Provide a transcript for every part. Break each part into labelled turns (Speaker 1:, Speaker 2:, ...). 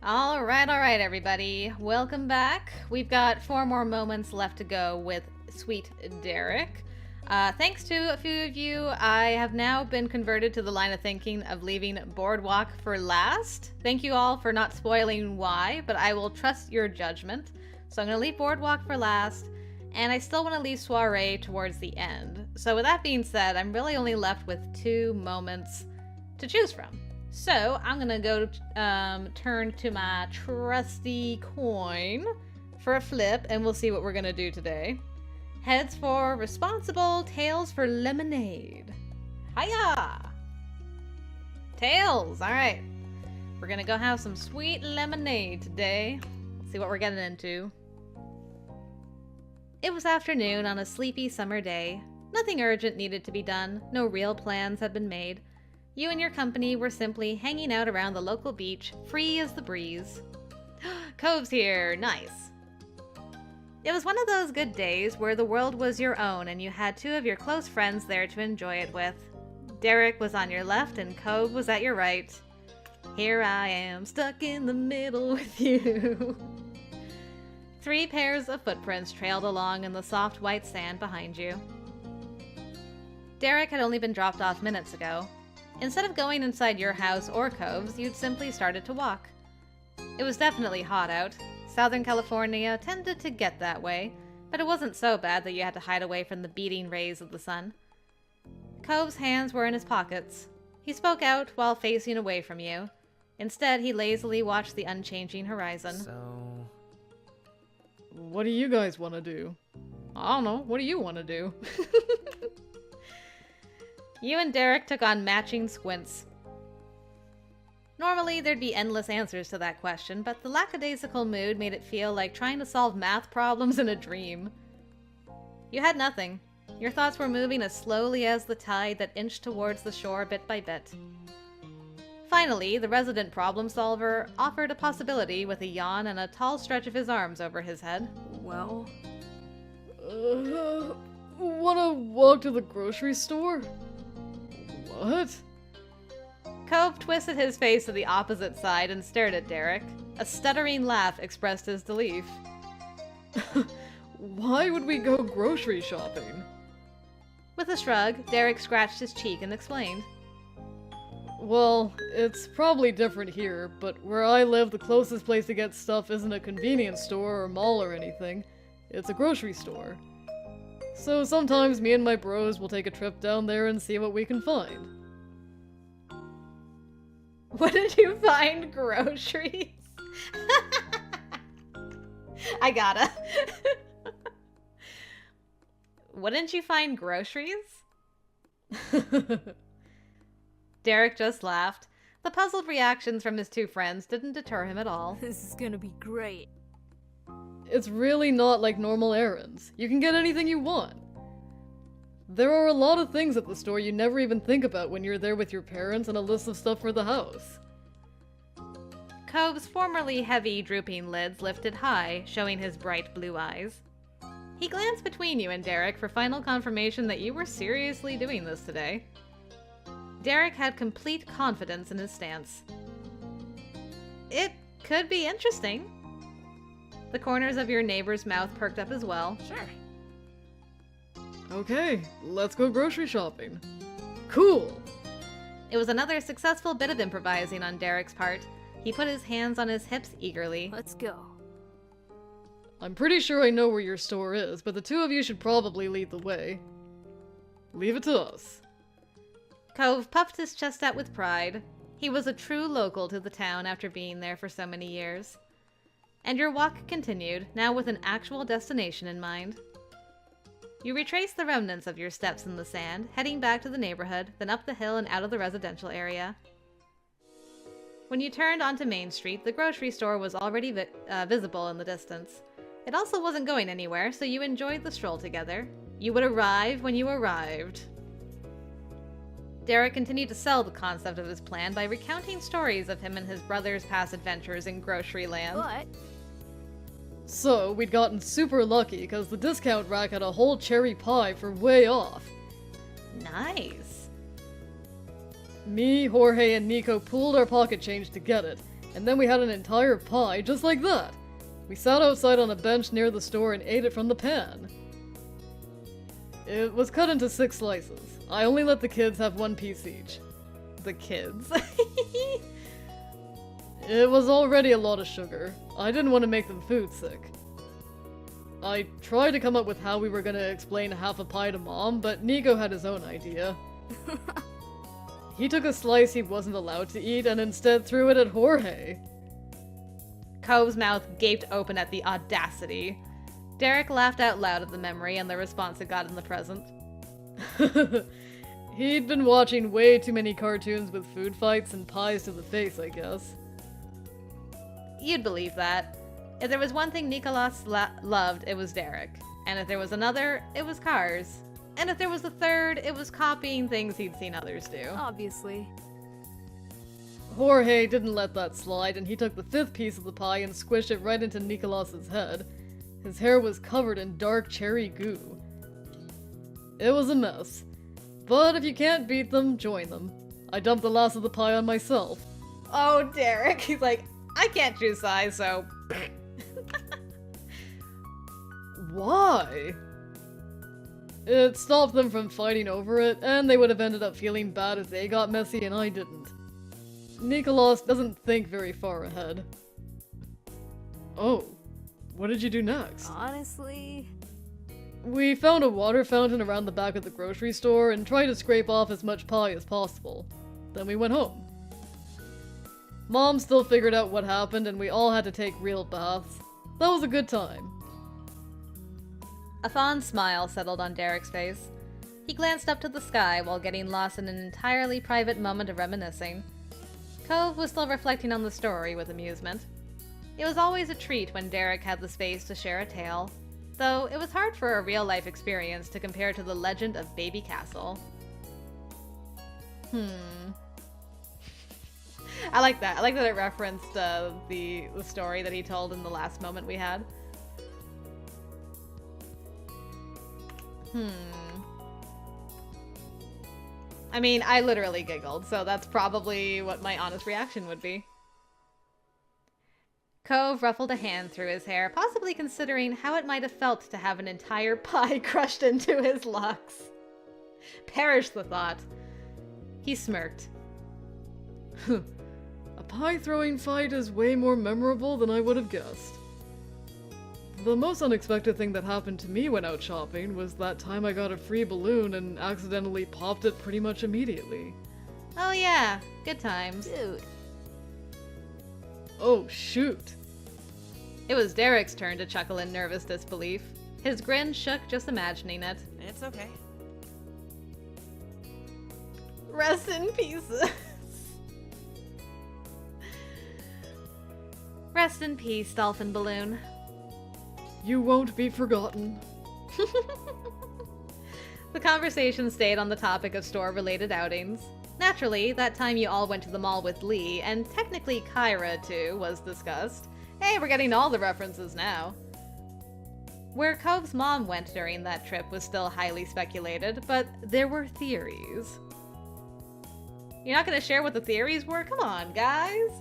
Speaker 1: Alright, everybody. Welcome back. We've got 4 more moments left to go with sweet Derek. Thanks to a few of you, I have now been converted to the line of thinking of leaving Boardwalk for last. Thank you all for not spoiling why, but I will trust your judgment. So I'm going to leave Boardwalk for last, and I still want to leave Soiree towards the end. So with that being said, I'm really only left with 2 moments to choose from. So I'm gonna go turn to my trusty coin for a flip, and we'll see what we're gonna do today. Heads for responsible, tails for lemonade. Hiya! Tails! Alright. We're gonna go have some sweet lemonade today. Let's see what we're getting into. It was afternoon on a sleepy summer day. Nothing urgent needed to be done. No real plans had been made. You and your company were simply hanging out around the local beach, free as the breeze. Cove's here! Nice! It was one of those good days where the world was your own and you had 2 of your close friends there to enjoy it with. Derek was on your left and Cove was at your right. Here I am, stuck in the middle with you. 3 pairs of footprints trailed along in the soft white sand behind you. Derek had only been dropped off minutes ago. Instead of going inside your house or Cove's, you'd simply started to walk. It was definitely hot out. Southern California tended to get that way, but it wasn't so bad that you had to hide away from the beating rays of the sun. Cove's hands were in his pockets. He spoke out while facing away from you. Instead, he lazily watched the unchanging horizon.
Speaker 2: So...
Speaker 3: What do you guys want to do? I don't know. What do you want to do?
Speaker 1: You and Derek took on matching squints. Normally, there'd be endless answers to that question, but the lackadaisical mood made it feel like trying to solve math problems in a dream. You had nothing. Your thoughts were moving as slowly as the tide that inched towards the shore bit by bit. Finally, the resident problem solver offered a possibility with a yawn and a tall stretch of his arms over his head.
Speaker 2: well...
Speaker 3: Wanna walk to the grocery store? What?
Speaker 1: Cove twisted his face to the opposite side and stared at Derek. A stuttering laugh expressed his relief.
Speaker 3: Why would we go grocery shopping?
Speaker 1: With a shrug, Derek scratched his cheek and explained.
Speaker 3: Well, it's probably different here, but where I live, the closest place to get stuff isn't a convenience store or mall or anything. It's a grocery store. So sometimes me and my bros will take a trip down there and see what we can find.
Speaker 1: What did you find? Groceries? I gotta. Wouldn't you find groceries? Derek just laughed. The puzzled reactions from his 2 friends didn't deter him at all.
Speaker 2: This is gonna be great.
Speaker 3: It's really not like normal errands. You can get anything you want. There are a lot of things at the store you never even think about when you're there with your parents and a list of stuff for the house.
Speaker 1: Cove's formerly heavy, drooping lids lifted high, showing his bright blue eyes. He glanced between you and Derek for final confirmation that you were seriously doing this today. Derek had complete confidence in his stance. It could be interesting. The corners of your neighbor's mouth perked up as well.
Speaker 2: Sure.
Speaker 3: Okay, let's go grocery shopping. Cool!
Speaker 1: It was another successful bit of improvising on Derek's part. He put his hands on his hips eagerly.
Speaker 2: Let's go.
Speaker 3: I'm pretty sure I know where your store is, but the 2 of you should probably lead the way. Leave it to us.
Speaker 1: Cove puffed his chest out with pride. He was a true local to the town after being there for so many years. And your walk continued, now with an actual destination in mind. You retraced the remnants of your steps in the sand, heading back to the neighborhood, then up the hill and out of the residential area. When you turned onto Main Street, the grocery store was already visible in the distance. It also wasn't going anywhere, so you enjoyed the stroll together. You would arrive when you arrived. Derek continued to sell the concept of his plan by recounting stories of him and his brother's past adventures in grocery land.
Speaker 2: But...
Speaker 3: So, we'd gotten super lucky because the discount rack had a whole cherry pie for way off.
Speaker 1: Nice.
Speaker 3: Me, Jorge, and Nico pooled our pocket change to get it, And then we had an entire pie just like that. We sat outside on a bench near the store and ate it from the pan. It was cut into 6 slices. I only let the kids have 1 piece each.
Speaker 1: The kids.
Speaker 3: It was already a lot of sugar. I didn't want to make them food sick. I tried to come up with how we were gonna explain half a pie to Mom, but Nico had his own idea. He took a slice he wasn't allowed to eat and instead threw it at Jorge.
Speaker 1: Cove's mouth gaped open at the audacity. Derek laughed out loud at the memory and the response it got in the present.
Speaker 3: He'd been watching way too many cartoons with food fights and pies to the face, I guess.
Speaker 1: You'd believe that. If there was one thing Nicholas loved, it was Derek. And if there was another, it was cars. And if there was a third, it was copying things he'd seen others do.
Speaker 2: Obviously.
Speaker 3: Jorge didn't let that slide, and he took the 5th piece of the pie and squished it right into Nicholas's head. His hair was covered in dark cherry goo. It was a mess. But if you can't beat them, join them. I dumped the last of the pie on myself.
Speaker 1: Oh, Derek. He's like, I can't choose size, so...
Speaker 3: Why? It stopped them from fighting over it, and they would have ended up feeling bad if they got messy and I didn't. Nicholas doesn't think very far ahead. Oh, what did you do next?
Speaker 2: Honestly...
Speaker 3: We found a water fountain around the back of the grocery store and tried to scrape off as much pie as possible. Then we went home. Mom still figured out what happened and we all had to take real baths. That was a good time.
Speaker 1: A fond smile settled on Derek's face. He glanced up to the sky while getting lost in an entirely private moment of reminiscing. Cove was still reflecting on the story with amusement. It was always a treat when Derek had the space to share a tale, though it was hard for a real-life experience to compare to the legend of Baby Castle. I like that. I like that it referenced the story that he told in the last moment we had. I mean, I literally giggled, so that's probably what my honest reaction would be. Cove ruffled a hand through his hair, possibly considering how it might have felt to have an entire pie crushed into his locks. Perish the thought. He smirked.
Speaker 3: A pie-throwing fight is way more memorable than I would have guessed. The most unexpected thing that happened to me when out shopping was that time I got a free balloon and accidentally popped it pretty much immediately.
Speaker 1: Oh yeah, good times.
Speaker 2: Dude.
Speaker 3: Oh, shoot.
Speaker 1: It was Derek's turn to chuckle in nervous disbelief. His grin shook just imagining it.
Speaker 4: It's okay.
Speaker 1: Rest in peace. Rest in peace, Dolphin Balloon.
Speaker 3: You won't be forgotten.
Speaker 1: The conversation stayed on the topic of store-related outings. Naturally, that time you all went to the mall with Lee, and technically Kyra too, was discussed. Hey, we're getting all the references now. Where Cove's mom went during that trip was still highly speculated, but there were theories. You're not gonna share what the theories were? Come on, guys!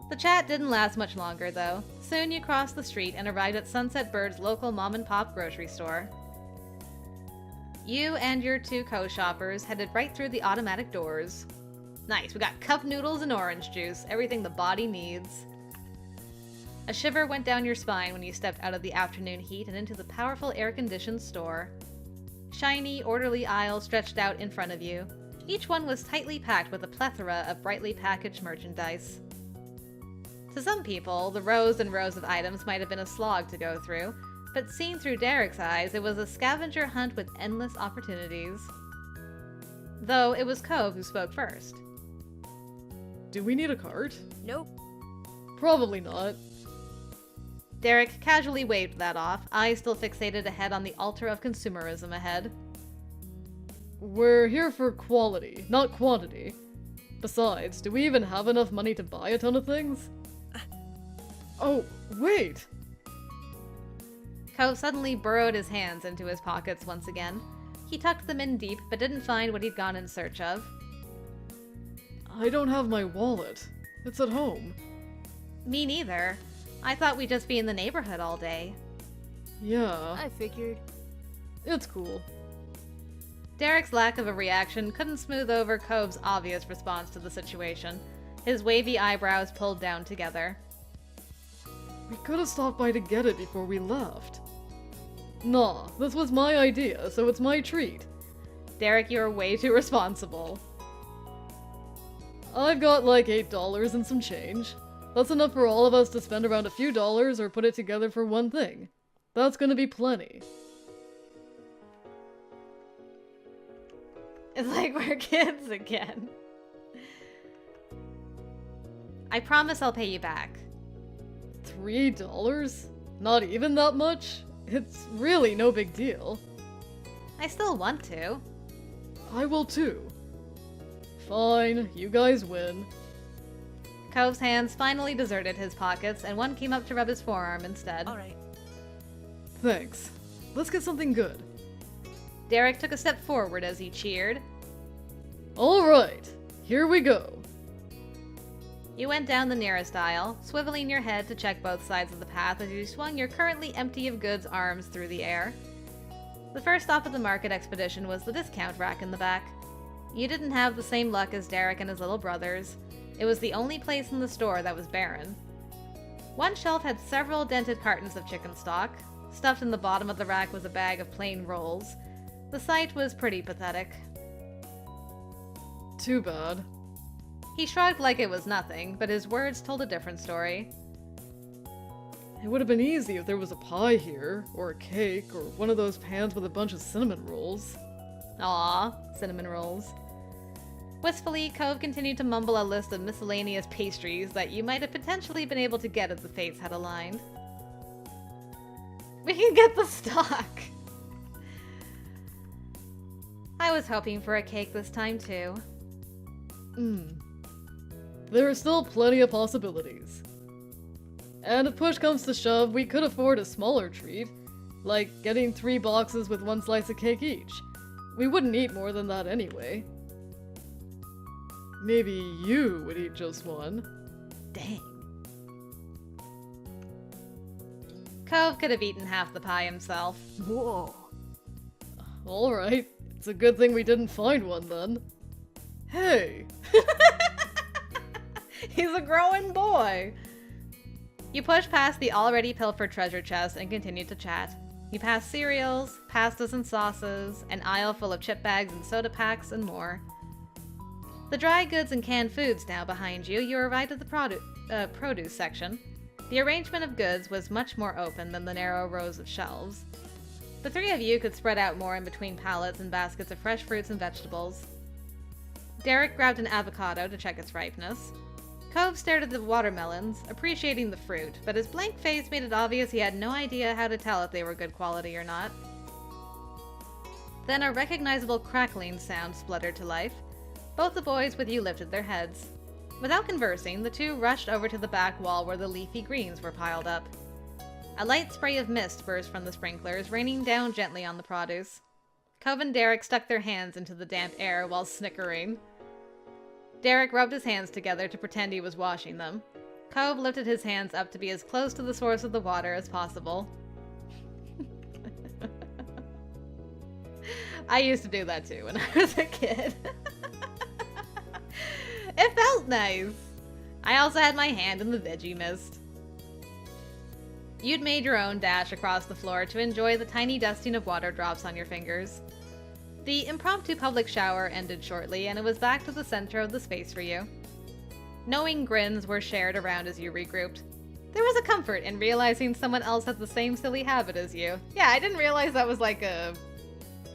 Speaker 1: The chat didn't last much longer, though. Soon you crossed the street and arrived at Sunset Bird's local mom-and-pop grocery store. You and your 2 co-shoppers headed right through the automatic doors. Nice, we got cup noodles and orange juice, everything the body needs. A shiver went down your spine when you stepped out of the afternoon heat and into the powerful air-conditioned store. Shiny, orderly aisles stretched out in front of you. Each one was tightly packed with a plethora of brightly packaged merchandise. To some people, the rows and rows of items might have been a slog to go through, but seen through Derek's eyes, it was a scavenger hunt with endless opportunities. Though it was Cove who spoke first.
Speaker 3: Do we need a cart?
Speaker 2: Nope.
Speaker 3: Probably not.
Speaker 1: Derek casually waved that off, eyes still fixated ahead on the altar of consumerism ahead.
Speaker 3: We're here for quality, not quantity. Besides, do we even have enough money to buy a ton of things? Oh, wait!
Speaker 1: Cove suddenly burrowed his hands into his pockets once again. He tucked them in deep, but didn't find what he'd gone in search of.
Speaker 3: I don't have my wallet. It's at home.
Speaker 1: Me neither. I thought we'd just be in the neighborhood all day.
Speaker 3: Yeah,
Speaker 2: I figured.
Speaker 3: it's cool.
Speaker 1: Derek's lack of a reaction couldn't smooth over Cove's obvious response to the situation. His wavy eyebrows pulled down together.
Speaker 3: We could have stopped by to get it before we left. Nah, this was my idea, so it's my treat.
Speaker 1: Derek, you're way too responsible.
Speaker 3: I've got like $8 and some change. That's enough for all of us to spend around a few dollars or put it together for one thing. That's gonna be plenty.
Speaker 1: It's like we're kids again. I promise I'll pay you back.
Speaker 3: $3? Not even that much? It's really no big deal.
Speaker 1: I still want to.
Speaker 3: I will too. Fine, you guys win.
Speaker 1: Cove's hands finally deserted his pockets, and one came up to rub his forearm instead.
Speaker 2: Alright.
Speaker 3: Thanks. Let's get something good.
Speaker 1: Derek took a step forward as he cheered.
Speaker 3: Alright, here we go.
Speaker 1: You went down the nearest aisle, swiveling your head to check both sides of the path as you swung your currently empty of goods arms through the air. The first stop of the market expedition was the discount rack in the back. You didn't have the same luck as Derek and his little brothers. It was the only place in the store that was barren. One shelf had several dented cartons of chicken stock. Stuffed in the bottom of the rack was a bag of plain rolls. The sight was pretty pathetic.
Speaker 3: Too bad.
Speaker 1: He shrugged like it was nothing, but his words told a different story.
Speaker 3: It would have been easy if there was a pie here, or a cake, or one of those pans with a bunch of cinnamon rolls.
Speaker 1: Aw, cinnamon rolls. Wistfully, Cove continued to mumble a list of miscellaneous pastries that you might have potentially been able to get if the fates had aligned. We can get the stock! I was hoping for a cake this time, too.
Speaker 3: There are still plenty of possibilities. And if push comes to shove, we could afford a smaller treat, like getting 3 boxes with 1 slice of cake each. We wouldn't eat more than that anyway. Maybe you would eat just one.
Speaker 1: Dang. Cove could have eaten half the pie himself.
Speaker 2: Whoa.
Speaker 3: Alright, it's a good thing we didn't find one then. Hey!
Speaker 1: He's a growing boy! You pushed past the already pilfered treasure chest and continued to chat. You passed cereals, pastas and sauces, an aisle full of chip bags and soda packs, and more. The dry goods and canned foods now behind you, you arrived at the produce section. The arrangement of goods was much more open than the narrow rows of shelves. The three of you could spread out more in between pallets and baskets of fresh fruits and vegetables. Derek grabbed an avocado to check its ripeness. Cove stared at the watermelons, appreciating the fruit, but his blank face made it obvious he had no idea how to tell if they were good quality or not. Then a recognizable crackling sound spluttered to life. Both the boys with you lifted their heads. Without conversing, the two rushed over to the back wall where the leafy greens were piled up. A light spray of mist burst from the sprinklers, raining down gently on the produce. Cove and Derek stuck their hands into the damp air while snickering. Derek rubbed his hands together to pretend he was washing them. Cove lifted his hands up to be as close to the source of the water as possible. I used to do that too when I was a kid. It felt nice. I also had my hand in the veggie mist. You'd made your own dash across the floor to enjoy the tiny dusting of water drops on your fingers. The impromptu public shower ended shortly, and it was back to the center of the space for you. Knowing grins were shared around as you regrouped. There was a comfort in realizing someone else had the same silly habit as you. Yeah, I didn't realize that was like a...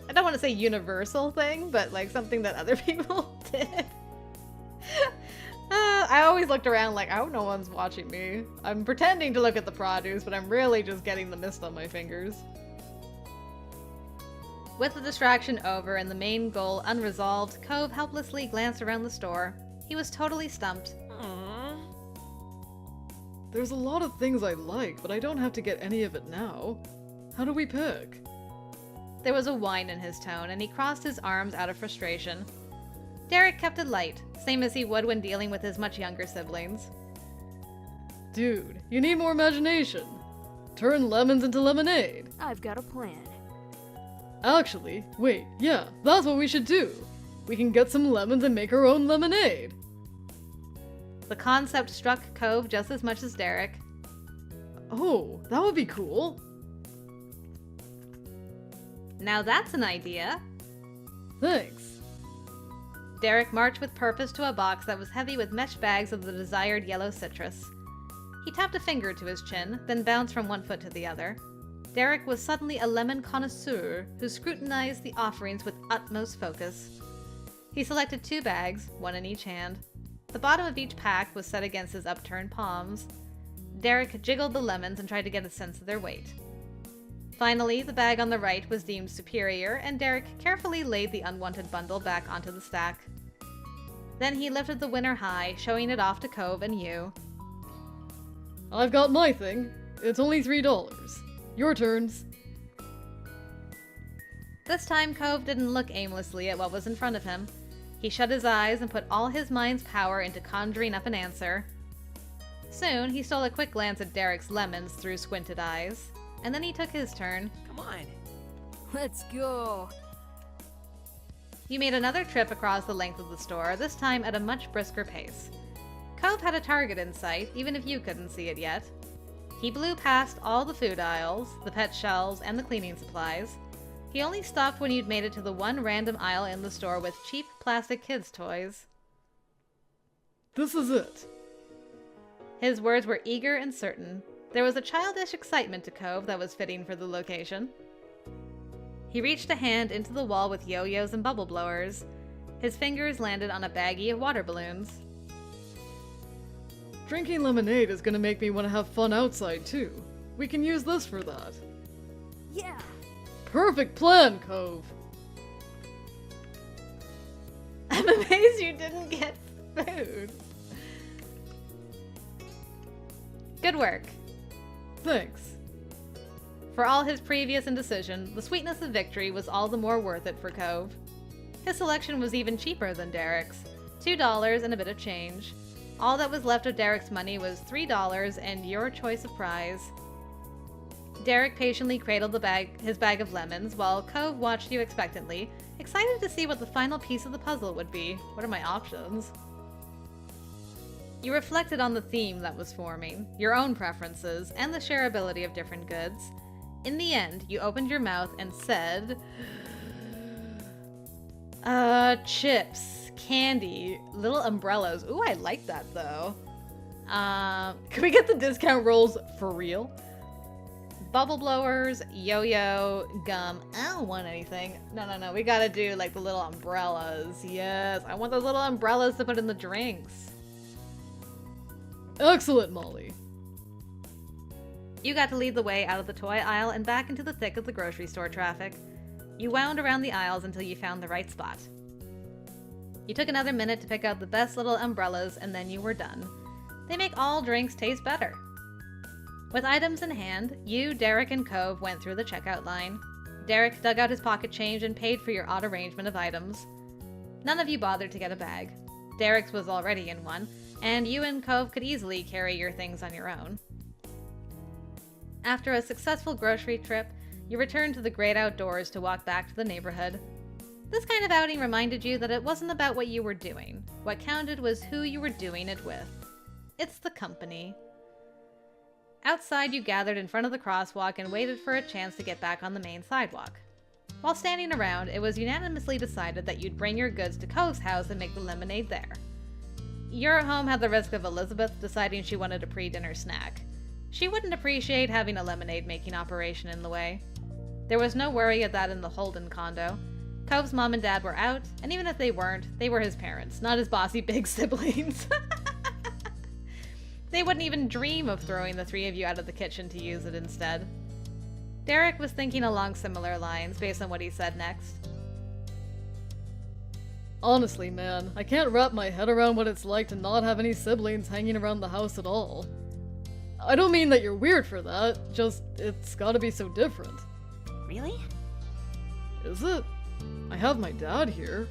Speaker 1: I don't want to say universal thing, but like something that other people did. I always looked around like, I hope no one's watching me. I'm pretending to look at the produce, but I'm really just getting the mist on my fingers. With the distraction over and the main goal unresolved, Cove helplessly glanced around the store. He was totally stumped.
Speaker 2: Aww.
Speaker 3: There's a lot of things I like, but I don't have to get any of it now. How do we pick?
Speaker 1: There was a whine in his tone, and he crossed his arms out of frustration. Derek kept it light, same as he would when dealing with his much younger siblings.
Speaker 3: Dude, you need more imagination. Turn lemons into lemonade.
Speaker 2: I've got a plan.
Speaker 3: Actually, wait, yeah, that's what we should do. We can get some lemons and make our own lemonade.
Speaker 1: The concept struck Cove just as much as Derek.
Speaker 3: Oh, that would be cool.
Speaker 1: Now that's an idea.
Speaker 3: Thanks.
Speaker 1: Derek marched with purpose to a box that was heavy with mesh bags of the desired yellow citrus. He tapped a finger to his chin, then bounced from one foot to the other. Derek was suddenly a lemon connoisseur who scrutinized the offerings with utmost focus. He selected 2 bags, one in each hand. The bottom of each pack was set against his upturned palms. Derek jiggled the lemons and tried to get a sense of their weight. Finally, the bag on the right was deemed superior, and Derek carefully laid the unwanted bundle back onto the stack. Then he lifted the winner high, showing it off to Cove and you.
Speaker 3: I've got my thing. It's only $3. Your turns.
Speaker 1: This time, Cove didn't look aimlessly at what was in front of him. He shut his eyes and put all his mind's power into conjuring up an answer. Soon, he stole a quick glance at Derek's lemons through squinted eyes, and then he took his turn.
Speaker 2: Come on. Let's go.
Speaker 1: You made another trip across the length of the store, this time at a much brisker pace. Cove had a target in sight, even if you couldn't see it yet. He blew past all the food aisles, the pet shelves, and the cleaning supplies. He only stopped when you'd made it to the one random aisle in the store with cheap plastic kids' toys.
Speaker 3: This is it.
Speaker 1: His words were eager and certain. There was a childish excitement to Cove that was fitting for the location. He reached a hand into the wall with yo-yos and bubble blowers. His fingers landed on a baggie of water balloons.
Speaker 3: Drinking lemonade is gonna make me want to have fun outside, too. We can use this for that.
Speaker 2: Yeah.
Speaker 3: Perfect plan, Cove.
Speaker 1: I'm amazed you didn't get food. Good work.
Speaker 3: Thanks.
Speaker 1: For all his previous indecision, the sweetness of victory was all the more worth it for Cove. His selection was even cheaper than Derek's, $2 and a bit of change. All that was left of Derek's money was $3 and your choice of prize. Derek patiently cradled his bag of lemons, while Cove watched you expectantly, excited to see what the final piece of the puzzle would be. What are my options? You reflected on the theme that was forming, your own preferences, and the shareability of different goods. In the end, you opened your mouth and said, chips, candy, little umbrellas. Ooh, I like that though. Can we get the discount rolls for real? Bubble blowers, yo-yo, gum. I don't want anything. No. We gotta do like the little umbrellas. Yes, I want those little umbrellas to put in the drinks.
Speaker 3: Excellent, Molly.
Speaker 1: You got to lead the way out of the toy aisle and back into the thick of the grocery store traffic. You wound around the aisles until you found the right spot. You took another minute to pick out the best little umbrellas, and then you were done. They make all drinks taste better. With items in hand, you, Derek, and Cove went through the checkout line. Derek dug out his pocket change and paid for your odd arrangement of items. None of you bothered to get a bag. Derek's was already in one, and you and Cove could easily carry your things on your own. After a successful grocery trip, you returned to the great outdoors to walk back to the neighborhood. This kind of outing reminded you that it wasn't about what you were doing. What counted was who you were doing it with. It's the company. Outside, you gathered in front of the crosswalk and waited for a chance to get back on the main sidewalk. While standing around, it was unanimously decided that you'd bring your goods to Cove's house and make the lemonade there. Your home had the risk of Elizabeth deciding she wanted a pre-dinner snack. She wouldn't appreciate having a lemonade-making operation in the way. There was no worry of that in the Holden condo. Cove's mom and dad were out, and even if they weren't, they were his parents, not his bossy big siblings. They wouldn't even dream of throwing the three of you out of the kitchen to use it instead. Derek was thinking along similar lines based on what he said next.
Speaker 3: Honestly, man, I can't wrap my head around what it's like to not have any siblings hanging around the house at all. I don't mean that you're weird for that, just it's gotta be so different.
Speaker 2: Really?
Speaker 3: Is it? I have my dad here.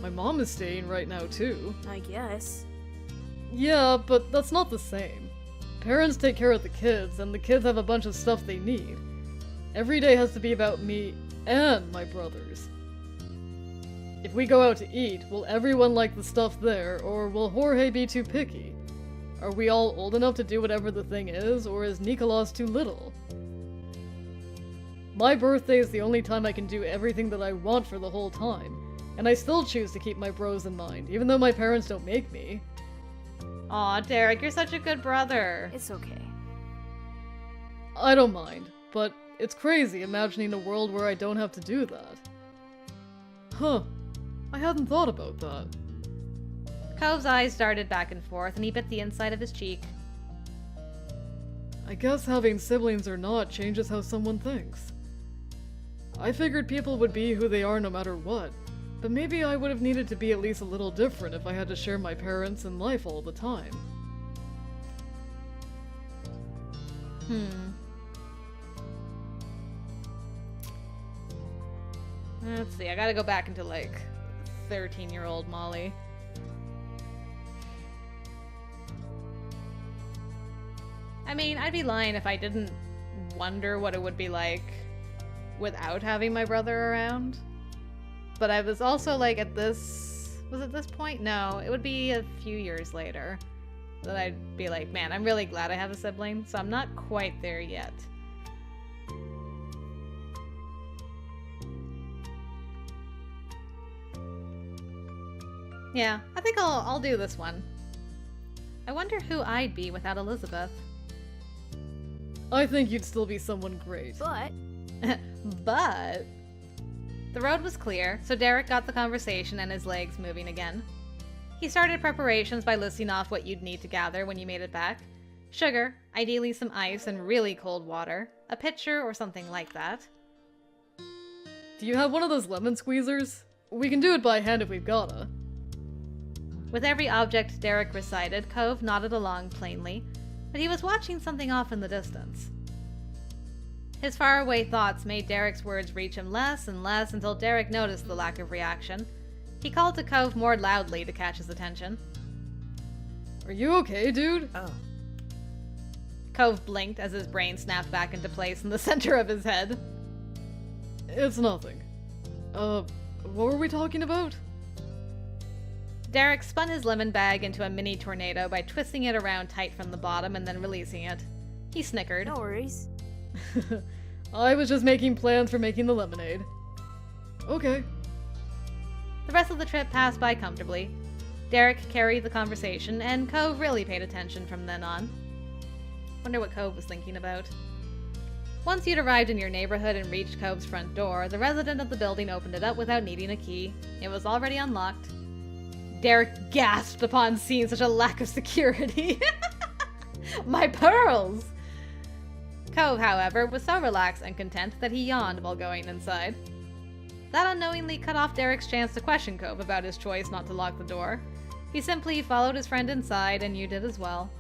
Speaker 3: My mom is staying right now, too.
Speaker 2: I guess.
Speaker 3: Yeah, but that's not the same. Parents take care of the kids, and the kids have a bunch of stuff they need. Every day has to be about me and my brothers. If we go out to eat, will everyone like the stuff there, or will Jorge be too picky? Are we all old enough to do whatever the thing is, or is Nicolas too little? My birthday is the only time I can do everything that I want for the whole time, and I still choose to keep my bros in mind, even though my parents don't make me.
Speaker 1: Aw, Derek, you're such a good brother.
Speaker 2: It's okay.
Speaker 3: I don't mind, but it's crazy imagining a world where I don't have to do that. Huh. I hadn't thought about that.
Speaker 1: Cove's eyes darted back and forth, and he bit the inside of his cheek.
Speaker 3: I guess having siblings or not changes how someone thinks. I figured people would be who they are no matter what, but maybe I would have needed to be at least a little different if I had to share my parents and life all the time.
Speaker 1: Let's see, I gotta go back into, like, 13-year-old Molly. I mean, I'd be lying if I didn't wonder what it would be like without having my brother around. But I was also, like, at this... Was it this point? No, it would be a few years later that I'd be like, man, I'm really glad I have a sibling, so I'm not quite there yet. Yeah, I think I'll do this one. I wonder who I'd be without Elizabeth.
Speaker 3: I think you'd still be someone great.
Speaker 2: But
Speaker 1: But... The road was clear, so Derek got the conversation and his legs moving again. He started preparations by listing off what you'd need to gather when you made it back. Sugar, ideally some ice and really cold water, a pitcher or something like that.
Speaker 3: Do you have one of those lemon squeezers? We can do it by hand if we've gotta.
Speaker 1: With every object Derek recited, Cove nodded along plainly, but he was watching something off in the distance. His faraway thoughts made Derek's words reach him less and less until Derek noticed the lack of reaction. He called to Cove more loudly to catch his attention.
Speaker 3: Are you okay, dude?
Speaker 2: oh,
Speaker 1: Cove blinked as his brain snapped back into place in the center of his head.
Speaker 3: It's nothing. What were we talking about?
Speaker 1: Derek spun his lemon bag into a mini tornado by twisting it around tight from the bottom and then releasing it. He snickered.
Speaker 2: no worries.
Speaker 3: I was just making plans for making the lemonade. Okay.
Speaker 1: The rest of the trip passed by comfortably. Derek carried the conversation, and Cove really paid attention from then on. Wonder what Cove was thinking about. Once you'd arrived in your neighborhood and reached Cove's front door, the resident of the building opened it up without needing a key. It was already unlocked. Derek gasped upon seeing such a lack of security. My pearls! Cove, however, was so relaxed and content that he yawned while going inside. That unknowingly cut off Derek's chance to question Cove about his choice not to lock the door. He simply followed his friend inside, and you did as well.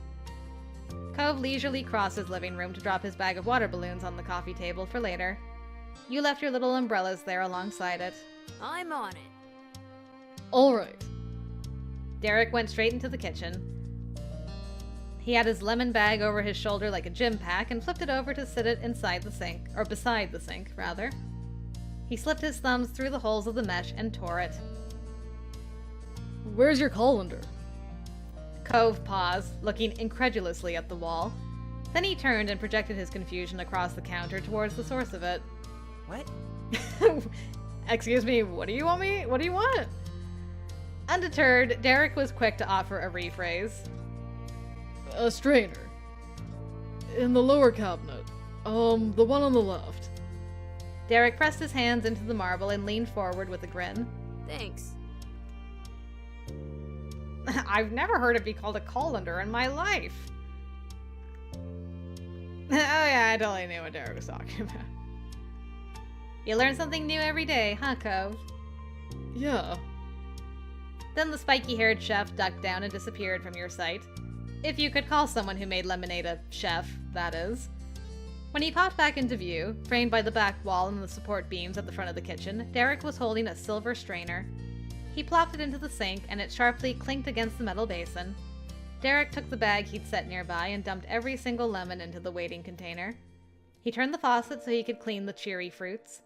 Speaker 1: Cove leisurely crossed his living room to drop his bag of water balloons on the coffee table for later. You left your little umbrellas there alongside it.
Speaker 2: I'm on it.
Speaker 3: Alright.
Speaker 1: Derek went straight into the kitchen. He had his lemon bag over his shoulder like a gym pack and flipped it over to sit it inside the sink, or beside the sink, rather. He slipped his thumbs through the holes of the mesh and tore it.
Speaker 3: Where's your colander?
Speaker 1: Cove paused, looking incredulously at the wall. Then he turned and projected his confusion across the counter towards the source of it.
Speaker 2: What?
Speaker 1: Excuse me, what do you want? Undeterred, Derek was quick to offer a rephrase.
Speaker 3: A strainer. In the lower cabinet. The one on the left.
Speaker 1: Derek pressed his hands into the marble and leaned forward with a grin.
Speaker 2: Thanks.
Speaker 1: I've never heard it be called a colander in my life. Oh yeah, I totally knew what Derek was talking about. You learn something new every day, huh, Cove?
Speaker 3: Yeah.
Speaker 1: Then the spiky-haired chef ducked down and disappeared from your sight. If you could call someone who made lemonade a chef, that is. When he popped back into view, framed by the back wall and the support beams at the front of the kitchen, Derek was holding a silver strainer. He plopped it into the sink, and it sharply clinked against the metal basin. Derek took the bag he'd set nearby and dumped every single lemon into the waiting container. He turned the faucet so he could clean the cheery fruits.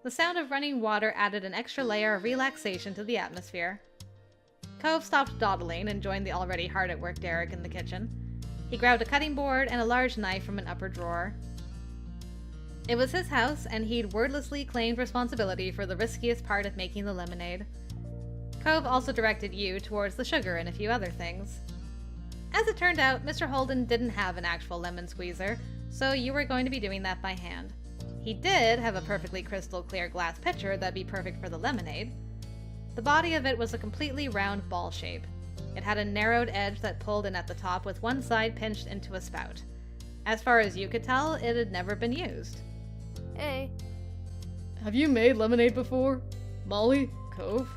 Speaker 1: The sound of running water added an extra layer of relaxation to the atmosphere. Cove stopped dawdling and joined the already hard-at-work Derek in the kitchen. He grabbed a cutting board and a large knife from an upper drawer. It was his house, and he'd wordlessly claimed responsibility for the riskiest part of making the lemonade. Cove also directed you towards the sugar and a few other things. As it turned out, Mr. Holden didn't have an actual lemon squeezer, so you were going to be doing that by hand. He did have a perfectly crystal clear glass pitcher that'd be perfect for the lemonade. The body of it was a completely round ball shape. It had a narrowed edge that pulled in at the top with one side pinched into a spout. As far as you could tell, it had never been used.
Speaker 2: Hey.
Speaker 3: Have you made lemonade before? Molly? Cove?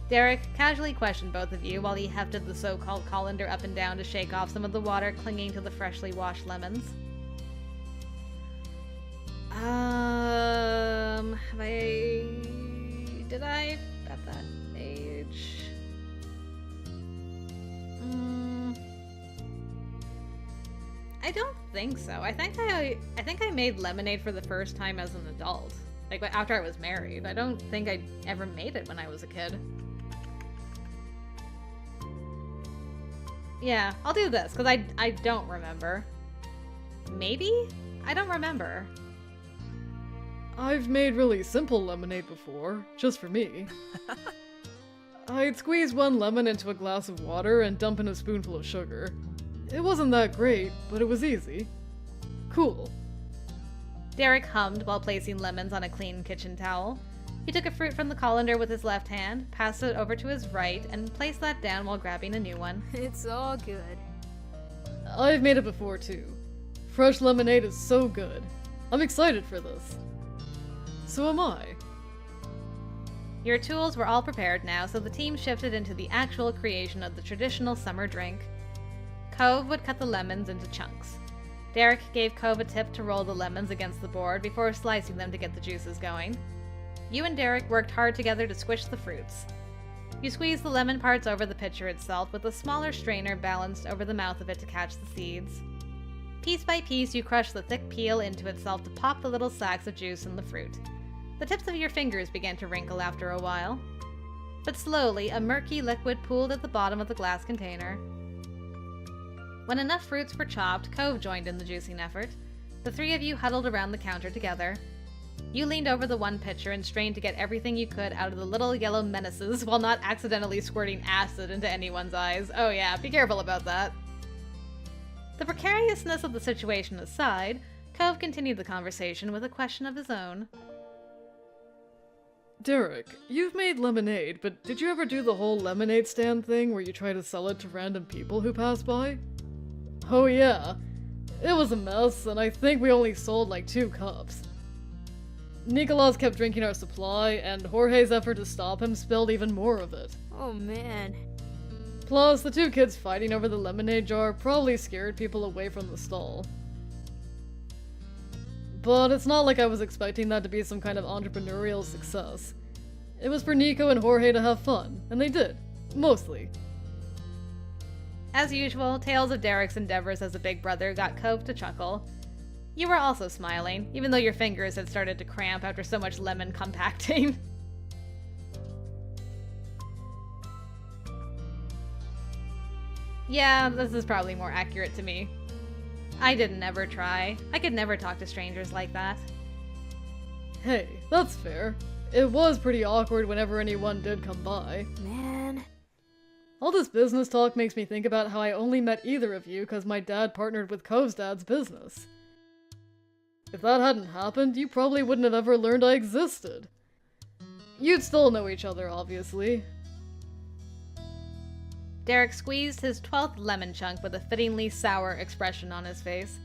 Speaker 1: Derek casually questioned both of you while he hefted the so-called colander up and down to shake off some of the water clinging to the freshly washed lemons. Did I at that age? I don't think so. I think I made lemonade for the first time as an adult. Like, after I was married. I don't think I ever made it when I was a kid. Yeah, I'll do this, because I don't remember. Maybe? I don't remember.
Speaker 3: I've made really simple lemonade before, just for me. I'd squeeze one lemon into a glass of water and dump in a spoonful of sugar. It wasn't that great, but it was easy. Cool.
Speaker 1: Derek hummed while placing lemons on a clean kitchen towel. He took a fruit from the colander with his left hand, passed it over to his right, and placed that down while grabbing a new one.
Speaker 2: It's all good.
Speaker 3: I've made it before too. Fresh lemonade is so good. I'm excited for this. So am I.
Speaker 1: Your tools were all prepared now, so the team shifted into the actual creation of the traditional summer drink. Cove would cut the lemons into chunks. Derek gave Cove a tip to roll the lemons against the board before slicing them to get the juices going. You and Derek worked hard together to squish the fruits. You squeezed the lemon parts over the pitcher itself with a smaller strainer balanced over the mouth of it to catch the seeds. Piece by piece, you crushed the thick peel into itself to pop the little sacs of juice in the fruit. The tips of your fingers began to wrinkle after a while. But slowly, a murky liquid pooled at the bottom of the glass container. When enough fruits were chopped, Cove joined in the juicing effort. The three of you huddled around the counter together. You leaned over the one pitcher and strained to get everything you could out of the little yellow menaces while not accidentally squirting acid into anyone's eyes. Oh yeah, be careful about that. The precariousness of the situation aside, Cove continued the conversation with a question of his own.
Speaker 3: Derek, you've made lemonade, but did you ever do the whole lemonade stand thing where you try to sell it to random people who pass by? Oh yeah. It was a mess, and I think we only sold like 2 cups. Nicolas kept drinking our supply, and Jorge's effort to stop him spilled even more of it.
Speaker 2: Oh man.
Speaker 3: Plus, the 2 kids fighting over the lemonade jar probably scared people away from the stall. But it's not like I was expecting that to be some kind of entrepreneurial success. It was for Nico and Jorge to have fun, and they did. Mostly.
Speaker 1: As usual, tales of Derek's endeavors as a big brother got Cove to chuckle. You were also smiling, even though your fingers had started to cramp after so much lemon compacting. Yeah, this is probably more accurate to me. I didn't ever try. I could never talk to strangers like that.
Speaker 3: Hey, that's fair. It was pretty awkward whenever anyone did come by.
Speaker 2: Man.
Speaker 3: All this business talk makes me think about how I only met either of you because my dad partnered with Cove's dad's business. If that hadn't happened, you probably wouldn't have ever learned I existed. You'd still know each other, obviously.
Speaker 1: Derek squeezed his 12th lemon chunk with a fittingly sour expression on his face.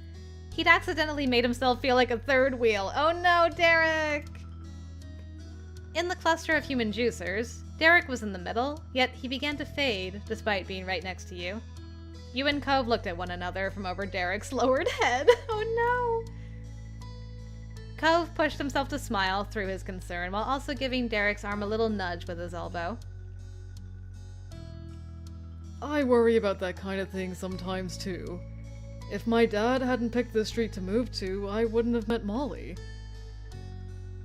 Speaker 1: He'd accidentally made himself feel like a third wheel. Oh no, Derek! In the cluster of human juicers, Derek was in the middle, yet he began to fade despite being right next to you. You and Cove looked at one another from over Derek's lowered head. Oh no! Cove pushed himself to smile through his concern while also giving Derek's arm a little nudge with his elbow.
Speaker 3: I worry about that kind of thing sometimes too. If my dad hadn't picked this street to move to, I wouldn't have met Molly.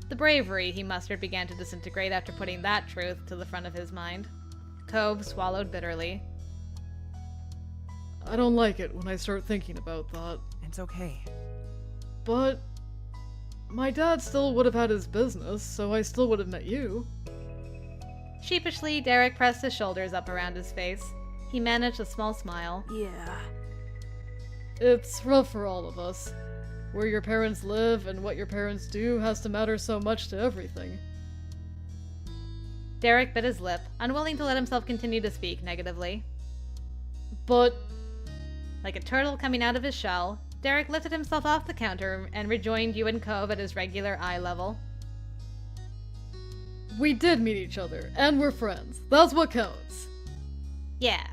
Speaker 1: The bravery he mustered began to disintegrate after putting that truth to the front of his mind. Cove swallowed bitterly.
Speaker 3: I don't like it when I start thinking about that.
Speaker 4: It's okay.
Speaker 3: But my dad still would have had his business, so I still would have met you.
Speaker 1: Sheepishly, Derek pressed his shoulders up around his face. He managed a small smile.
Speaker 2: Yeah.
Speaker 3: It's rough for all of us. Where your parents live and what your parents do has to matter so much to everything.
Speaker 1: Derek bit his lip, unwilling to let himself continue to speak negatively.
Speaker 3: But
Speaker 1: like a turtle coming out of his shell, Derek lifted himself off the counter and rejoined you and Cove at his regular eye level.
Speaker 3: we did meet each other, and we're friends. That's what counts.
Speaker 1: Yeah.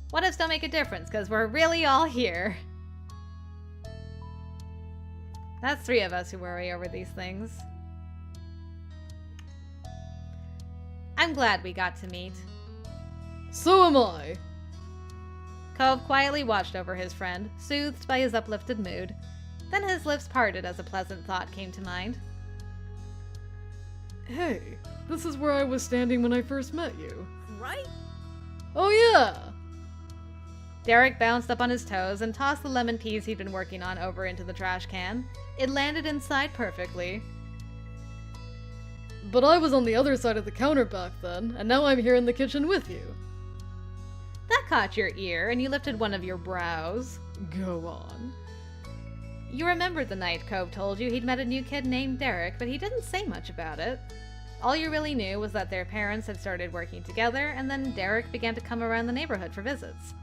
Speaker 1: What ifs don't make a difference, because we're really all here. That's 3 of us who worry over these things. I'm glad we got to meet.
Speaker 3: So am I.
Speaker 1: Cove quietly watched over his friend, soothed by his uplifted mood. Then his lips parted as a pleasant thought came to mind.
Speaker 3: Hey, this is where I was standing when I first met you.
Speaker 2: Right?
Speaker 3: Oh yeah!
Speaker 1: Derek bounced up on his toes and tossed the lemon peas he'd been working on over into the trash can. It landed inside perfectly.
Speaker 3: But I was on the other side of the counter back then, and now I'm here in the kitchen with you.
Speaker 1: That caught your ear, and you lifted one of your brows.
Speaker 3: Go on.
Speaker 1: You remembered the night Cove told you he'd met a new kid named Derek, but he didn't say much about it. All you really knew was that their parents had started working together, and then Derek began to come around the neighborhood for visits.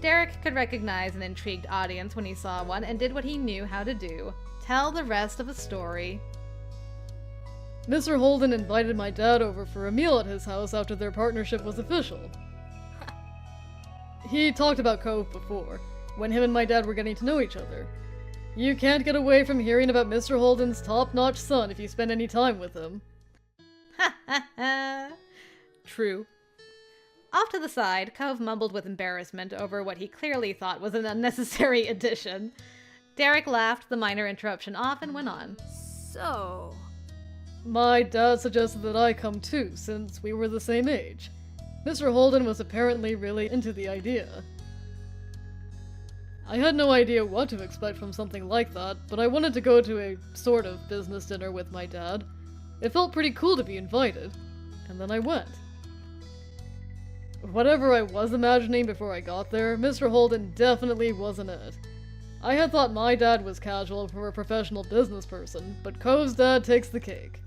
Speaker 1: Derek could recognize an intrigued audience when he saw one and did what he knew how to do. Tell the rest of a story.
Speaker 3: Mr. Holden invited my dad over for a meal at his house after their partnership was official. He talked about Cove before, when him and my dad were getting to know each other. You can't get away from hearing about Mr. Holden's top-notch son if you spend any time with him.
Speaker 1: Ha ha ha. True. Off to the side, Cove mumbled with embarrassment over what he clearly thought was an unnecessary addition. Derek laughed the minor interruption off and went on.
Speaker 2: So...
Speaker 3: My dad suggested that I come too, since we were the same age. Mr. Holden was apparently really into the idea. I had no idea what to expect from something like that, but I wanted to go to a sort of business dinner with my dad. It felt pretty cool to be invited, and then I went. Whatever I was imagining before I got there, Mr. Holden definitely wasn't it. I had thought my dad was casual for a professional business person, but Cove's dad takes the cake.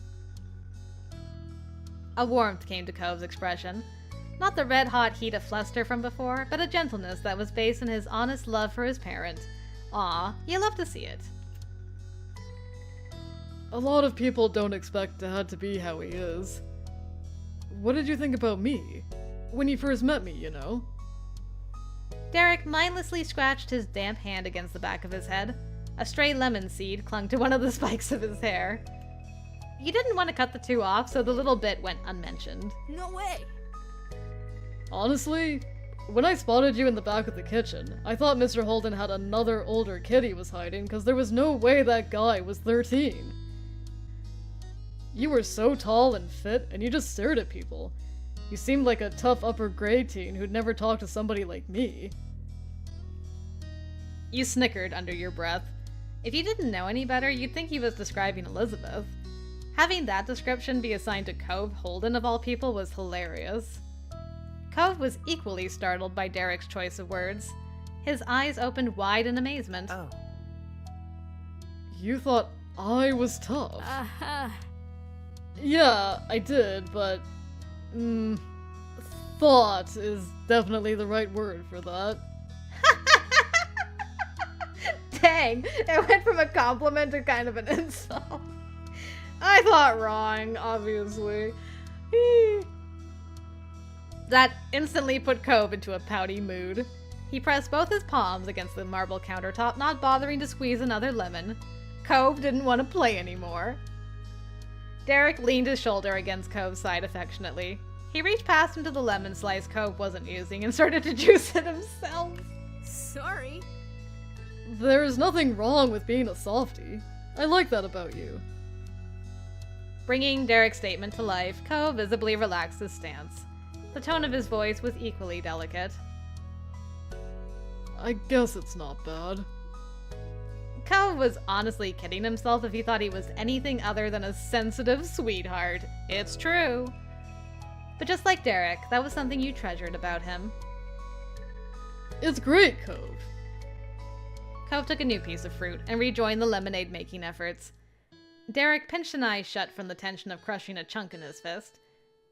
Speaker 1: A warmth came to Cove's expression. Not the red-hot heat of fluster from before, but a gentleness that was based in his honest love for his parent. Aw, you love to see it.
Speaker 3: A lot of people don't expect Dad to be how he is. What did you think about me? When you first met me, you know?
Speaker 1: Derek mindlessly scratched his damp hand against the back of his head. A stray lemon seed clung to one of the spikes of his hair. You didn't want to cut the 2 off, so the little bit went unmentioned.
Speaker 2: No way!
Speaker 3: Honestly, when I spotted you in the back of the kitchen, I thought Mr. Holden had another older kid he was hiding, because there was no way that guy was 13. You were so tall and fit, and you just stared at people. You seemed like a tough upper grade teen who'd never talk to somebody like me.
Speaker 1: You snickered under your breath. If you didn't know any better, you'd think he was describing Elizabeth. Having that description be assigned to Cove Holden of all people was hilarious. Cove was equally startled by Derek's choice of words. His eyes opened wide in amazement.
Speaker 4: Oh.
Speaker 3: You thought I was tough.
Speaker 2: Uh-huh.
Speaker 3: Yeah, I did, but... thought is definitely the right word for that.
Speaker 1: Dang, it went from a compliment to kind of an insult. I thought wrong, obviously. That instantly put Cove into a pouty mood. He pressed both his palms against the marble countertop, not bothering to squeeze another lemon. Cove didn't want to play anymore. Derek leaned his shoulder against Cove's side affectionately. He reached past him to the lemon slice Cove wasn't using and started to juice it himself.
Speaker 2: Sorry.
Speaker 3: There's nothing wrong with being a softie. I like that about you.
Speaker 1: Bringing Derek's statement to life, Cove visibly relaxed his stance. The tone of his voice was equally delicate.
Speaker 3: I guess it's not bad.
Speaker 1: Cove was honestly kidding himself if he thought he was anything other than a sensitive sweetheart. It's true. But just like Derek, that was something you treasured about him.
Speaker 3: It's great, Cove.
Speaker 1: Cove took a new piece of fruit and rejoined the lemonade-making efforts. Derek pinched an eye shut from the tension of crushing a chunk in his fist.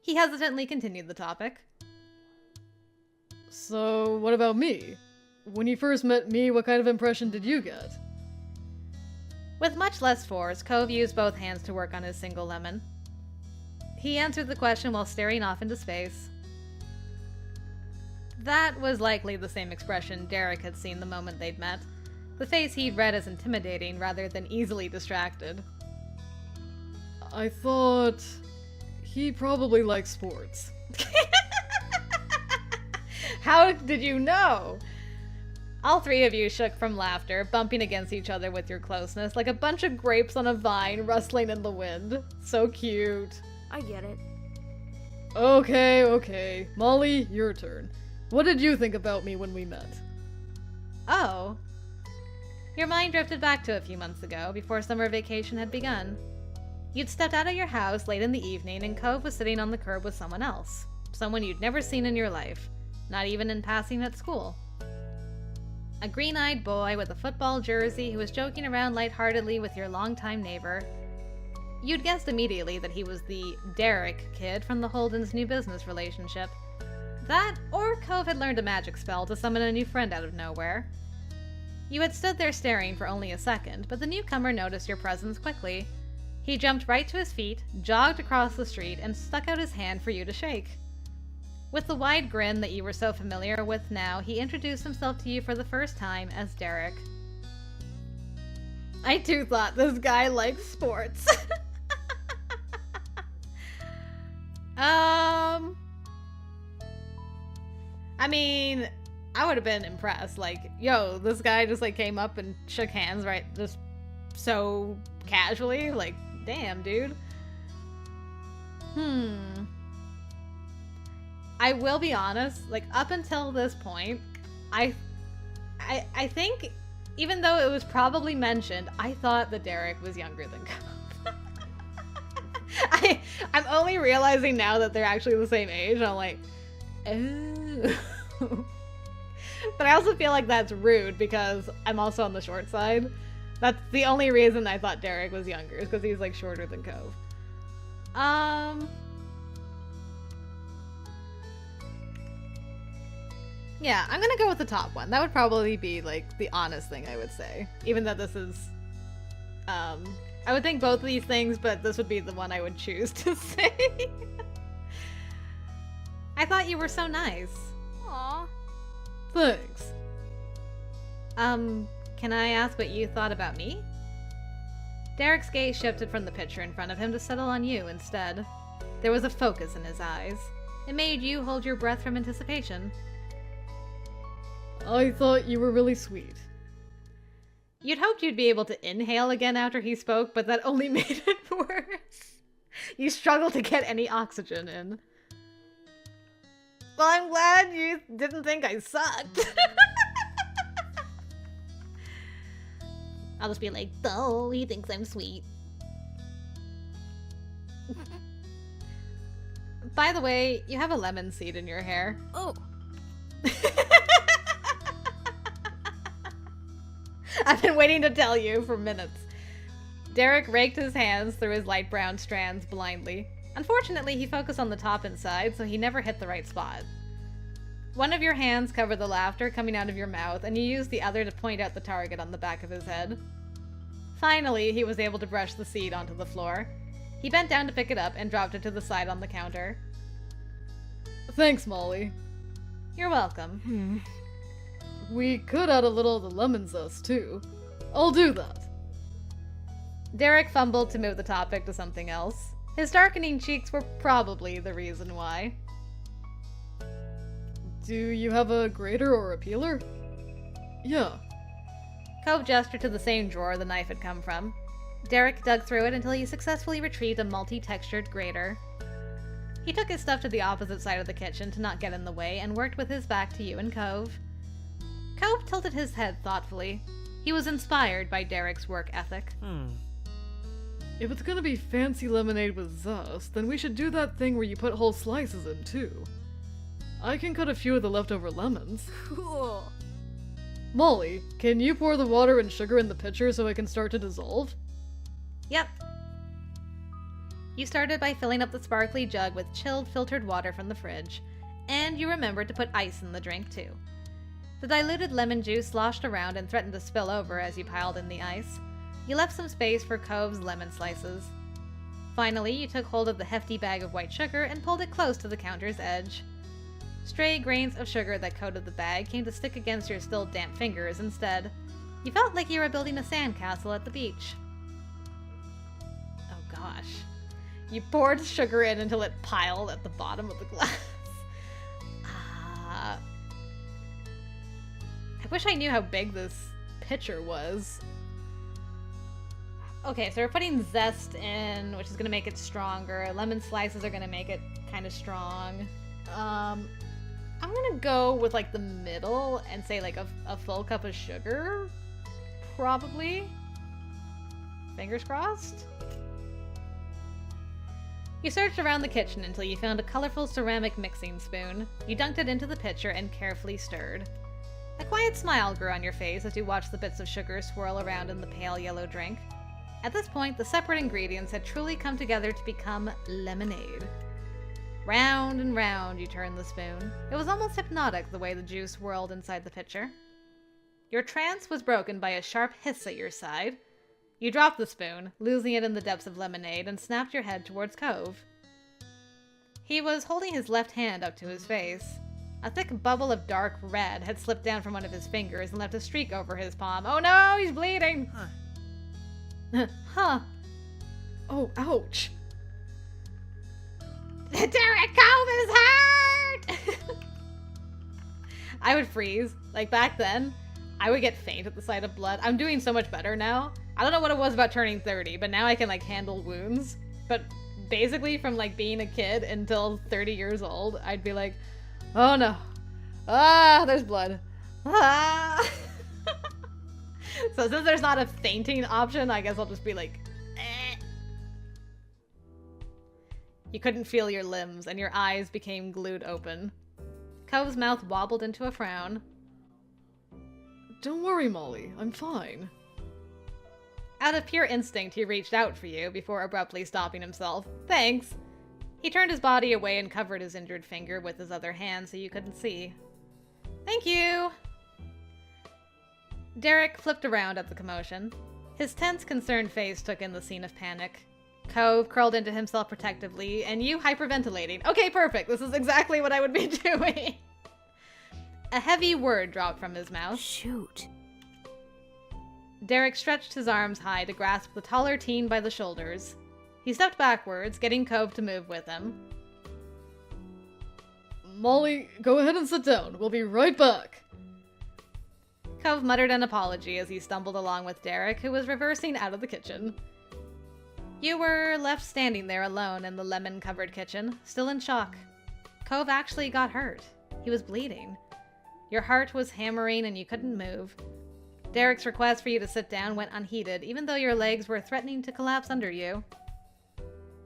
Speaker 1: He hesitantly continued the topic.
Speaker 3: So, what about me? When you first met me, what kind of impression did you get?
Speaker 1: With much less force, Cove used both hands to work on his single lemon. He answered the question while staring off into space. That was likely the same expression Derek had seen the moment they'd met. The face he'd read as intimidating rather than easily distracted.
Speaker 3: I thought... he probably likes sports.
Speaker 1: How did you know? All three of you shook from laughter, bumping against each other with your closeness, like a bunch of grapes on a vine rustling in the wind. So cute.
Speaker 2: I get it.
Speaker 3: Okay. Molly, your turn. What did you think about me when we met?
Speaker 1: Oh. Your mind drifted back to a few months ago, before summer vacation had begun. You'd stepped out of your house late in the evening, and Cove was sitting on the curb with someone else. Someone you'd never seen in your life. Not even in passing at school. A green-eyed boy with a football jersey who was joking around lightheartedly with your longtime neighbor. You'd guessed immediately that he was the Derek kid from the Holdens' new business relationship. That, or Cove had learned a magic spell to summon a new friend out of nowhere. You had stood there staring for only a second, but the newcomer noticed your presence quickly. He jumped right to his feet, jogged across the street, and stuck out his hand for you to shake. With the wide grin that you were so familiar with now, he introduced himself to you for the first time as Derek. I too thought this guy liked sports. I mean, I would have been impressed. Like, yo, this guy just like came up and shook hands, right? Just so casually. Like, damn, dude. I will be honest, like, up until this point, I think, even though it was probably mentioned, I thought that Derek was younger than Cove. I'm only realizing now that they're actually the same age, and I'm like, oh. But I also feel like that's rude, because I'm also on the short side. That's the only reason I thought Derek was younger, is because he's, like, shorter than Cove. Yeah, I'm gonna go with the top one. That would probably be, like, the honest thing I would say. Even though this is, I would think both of these things, but this would be the one I would choose to say. I thought you were so nice.
Speaker 2: Aw.
Speaker 3: Thanks.
Speaker 1: Can I ask what you thought about me? Derek's gaze shifted from the picture in front of him to settle on you instead. There was a focus in his eyes. It made you hold your breath from anticipation.
Speaker 3: I thought you were really sweet.
Speaker 1: You'd hoped you'd be able to inhale again after he spoke, but that only made it worse. You struggled to get any oxygen in. Well, I'm glad you didn't think I sucked. I'll just be like, oh, he thinks I'm sweet. By the way, you have a lemon seed in your hair.
Speaker 2: Oh.
Speaker 1: I've been waiting to tell you for minutes. Derek raked his hands through his light brown strands blindly. Unfortunately, he focused on the top and side, so he never hit the right spot. One of your hands covered the laughter coming out of your mouth, and you used the other to point out the target on the back of his head. Finally, he was able to brush the seed onto the floor. He bent down to pick it up and dropped it to the side on the counter.
Speaker 3: Thanks, Molly.
Speaker 1: You're welcome.
Speaker 3: We could add a little of the lemon zest, too. I'll do that.
Speaker 1: Derek fumbled to move the topic to something else. His darkening cheeks were probably the reason why.
Speaker 3: Do you have a grater or a peeler? Yeah.
Speaker 1: Cove gestured to the same drawer the knife had come from. Derek dug through it until he successfully retrieved a multi-textured grater. He took his stuff to the opposite side of the kitchen to not get in the way and worked with his back to you and Cove. Cove tilted his head thoughtfully. He was inspired by Derek's work ethic.
Speaker 3: If it's gonna be fancy lemonade with zest, then we should do that thing where you put whole slices in too. I can cut a few of the leftover lemons.
Speaker 2: Cool.
Speaker 3: Molly, can you pour the water and sugar in the pitcher so it can start to dissolve?
Speaker 1: Yep. You started by filling up the sparkly jug with chilled filtered water from the fridge, and you remembered to put ice in the drink too. The diluted lemon juice sloshed around and threatened to spill over as you piled in the ice. You left some space for Cove's lemon slices. Finally, you took hold of the hefty bag of white sugar and pulled it close to the counter's edge. Stray grains of sugar that coated the bag came to stick against your still damp fingers instead. You felt like you were building a sandcastle at the beach. Oh gosh. You poured sugar in until it piled at the bottom of the glass. I wish I knew how big this pitcher was. Okay, so we're putting zest in, which is going to make it stronger. Lemon slices are going to make it kind of strong. I'm going to go with like the middle and say like a full cup of sugar. Probably. Fingers crossed. You searched around the kitchen until you found a colorful ceramic mixing spoon. You dunked it into the pitcher and carefully stirred. A quiet smile grew on your face as you watched the bits of sugar swirl around in the pale yellow drink. At this point, the separate ingredients had truly come together to become lemonade. Round and round you turned the spoon. It was almost hypnotic the way the juice whirled inside the pitcher. Your trance was broken by a sharp hiss at your side. You dropped the spoon, losing it in the depths of lemonade, and snapped your head towards Cove. He was holding his left hand up to his face. A thick bubble of dark red had slipped down from one of his fingers and left a streak over his palm. Oh no, he's bleeding! Huh.
Speaker 3: Oh, ouch.
Speaker 1: Derek Cove is hurt! I would freeze. Like back then, I would get faint at the sight of blood. I'm doing so much better now. I don't know what it was about turning 30, but now I can like handle wounds. But basically from like being a kid until 30 years old, I'd be like, oh no. Ah, there's blood. Ah. So since there's not a fainting option, I guess I'll just be like, eh. You couldn't feel your limbs, and your eyes became glued open. Cove's mouth wobbled into a frown.
Speaker 3: Don't worry, Molly. I'm fine.
Speaker 1: Out of pure instinct, he reached out for you before abruptly stopping himself. Thanks. He turned his body away and covered his injured finger with his other hand so you couldn't see. Thank you. Derek flipped around at the commotion. His tense, concerned face took in the scene of panic. Cove curled into himself protectively, and you hyperventilating. Okay, perfect. This is exactly what I would be doing. A heavy word dropped from his mouth.
Speaker 2: Shoot.
Speaker 1: Derek stretched his arms high to grasp the taller teen by the shoulders. He stepped backwards, getting Cove to move with him.
Speaker 3: Molly, go ahead and sit down. We'll be right back.
Speaker 1: Cove muttered an apology as he stumbled along with Derek, who was reversing out of the kitchen. You were left standing there alone in the lemon-covered kitchen, still in shock. Cove actually got hurt. He was bleeding. Your heart was hammering and you couldn't move. Derek's request for you to sit down went unheeded, even though your legs were threatening to collapse under you.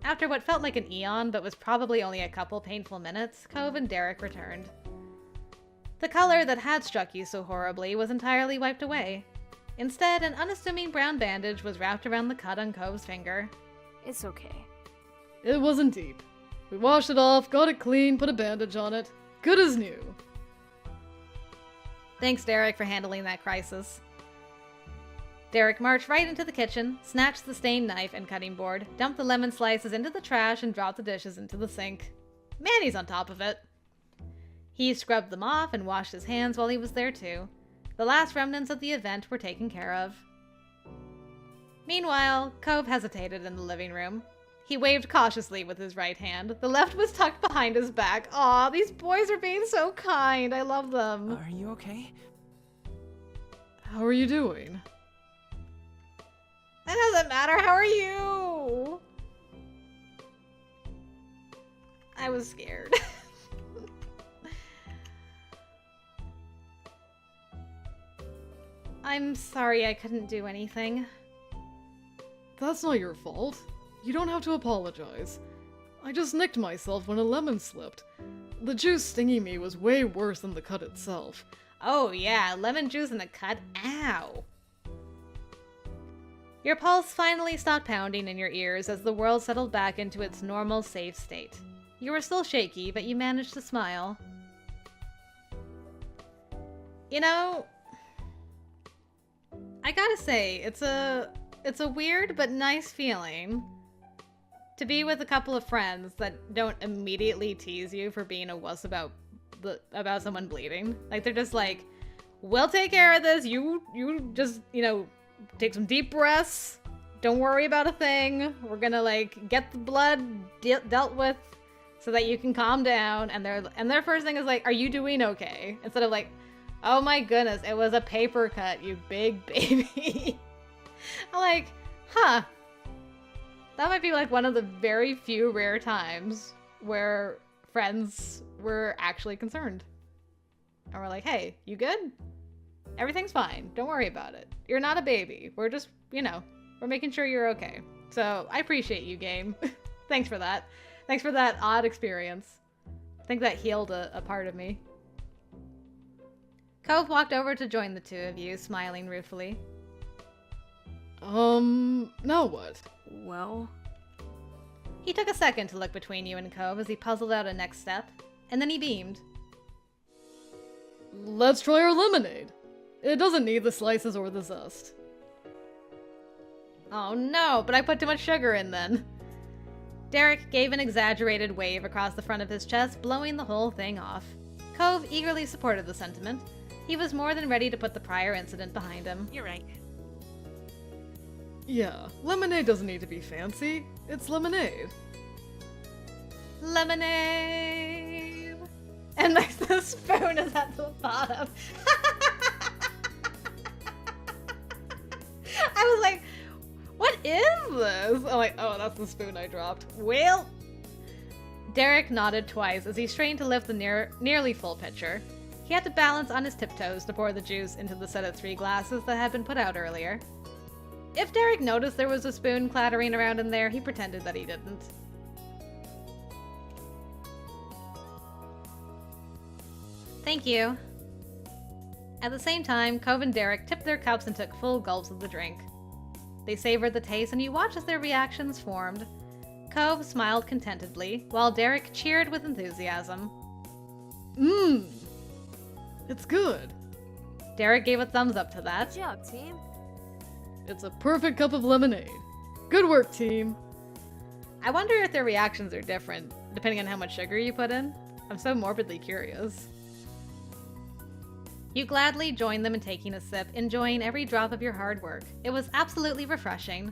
Speaker 1: After what felt like an eon, but was probably only a couple painful minutes, Cove and Derek returned. The color that had struck you so horribly was entirely wiped away. Instead, an unassuming brown bandage was wrapped around the cut on Cove's finger.
Speaker 2: It's okay.
Speaker 3: It wasn't deep. We washed it off, got it clean, put a bandage on it. Good as new.
Speaker 1: Thanks, Derek, for handling that crisis. Derek marched right into the kitchen, snatched the stained knife and cutting board, dumped the lemon slices into the trash, and dropped the dishes into the sink. Manny's on top of it. He scrubbed them off and washed his hands while he was there too. The last remnants of the event were taken care of. Meanwhile, Cove hesitated in the living room. He waved cautiously with his right hand. The left was tucked behind his back. Aw, these boys are being so kind. I love them.
Speaker 4: Are you okay?
Speaker 3: How are you doing?
Speaker 1: That doesn't matter. How are you? I was scared. I'm sorry I couldn't do anything.
Speaker 3: That's not your fault. You don't have to apologize. I just nicked myself when a lemon slipped. The juice stinging me was way worse than the cut itself.
Speaker 1: Oh yeah, lemon juice in the cut. Ow. Your pulse finally stopped pounding in your ears as the world settled back into its normal, safe state. You were still shaky, but you managed to smile. You know, I gotta say, it's a weird but nice feeling to be with a couple of friends that don't immediately tease you for being a wuss about someone bleeding. Like, they're just like, we'll take care of this. You just, take some deep breaths. Don't worry about a thing. We're gonna, like, get the blood dealt with so that you can calm down. And their first thing is like, are you doing okay? Instead of like, oh my goodness, it was a paper cut, you big baby. I'm like, huh. That might be like one of the very few rare times where friends were actually concerned. And we're like, hey, you good? Everything's fine. Don't worry about it. You're not a baby. We're just, we're making sure you're okay. So I appreciate you, game. Thanks for that. Thanks for that odd experience. I think that healed a part of me. Cove walked over to join the two of you, smiling ruefully.
Speaker 3: Now what?
Speaker 2: Well,
Speaker 1: He took a second to look between you and Cove as he puzzled out a next step, and then he beamed.
Speaker 3: Let's try our lemonade. It doesn't need the slices or the zest.
Speaker 1: Oh no, but I put too much sugar in then. Derek gave an exaggerated wave across the front of his chest, blowing the whole thing off. Cove eagerly supported the sentiment. He was more than ready to put the prior incident behind him.
Speaker 2: you're right.
Speaker 3: Yeah, lemonade doesn't need to be fancy. It's lemonade.
Speaker 1: Lemonade! And the spoon is at the bottom. I was like, what is this? I'm like, oh, that's the spoon I dropped. Well. Derek nodded twice as he strained to lift the nearly full pitcher. He had to balance on his tiptoes to pour the juice into the set of 3 glasses that had been put out earlier. If Derek noticed there was a spoon clattering around in there, he pretended that he didn't. Thank you. At the same time, Cove and Derek tipped their cups and took full gulps of the drink. They savored the taste, and you watched as their reactions formed. Cove smiled contentedly, while Derek cheered with enthusiasm.
Speaker 3: It's good.
Speaker 1: Derek gave a thumbs up to that.
Speaker 2: Good job, team.
Speaker 3: It's a perfect cup of lemonade. Good work, team.
Speaker 1: I wonder if their reactions are different, depending on how much sugar you put in. I'm so morbidly curious. You gladly joined them in taking a sip, enjoying every drop of your hard work. It was absolutely refreshing.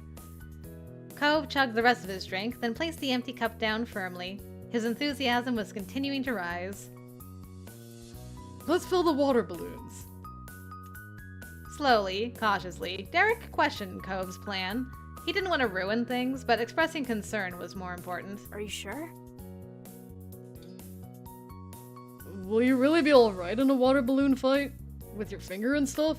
Speaker 1: Cove chugged the rest of his drink, then placed the empty cup down firmly. His enthusiasm was continuing to rise.
Speaker 3: Let's fill the water balloons.
Speaker 1: Slowly, cautiously, Derek questioned Cove's plan. He didn't want to ruin things, but expressing concern was more important.
Speaker 2: Are you sure?
Speaker 3: Will you really be alright in a water balloon fight? With your finger and stuff?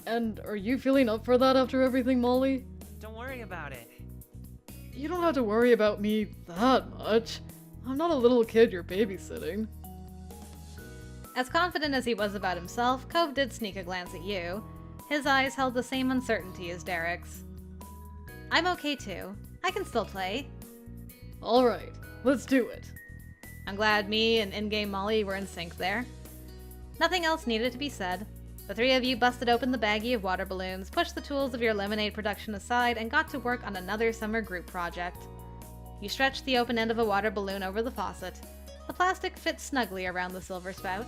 Speaker 3: And are you feeling up for that after everything, Molly?
Speaker 4: Don't worry about it.
Speaker 3: You don't have to worry about me that much. I'm not a little kid you're babysitting.
Speaker 1: As confident as he was about himself, Cove did sneak a glance at you. His eyes held the same uncertainty as Derek's. I'm okay too. I can still play.
Speaker 3: Alright, let's do it.
Speaker 1: I'm glad me and in-game Molly were in sync there. Nothing else needed to be said. The 3 of you busted open the baggie of water balloons, pushed the tools of your lemonade production aside, and got to work on another summer group project. You stretched the open end of a water balloon over the faucet. The plastic fit snugly around the silver spout.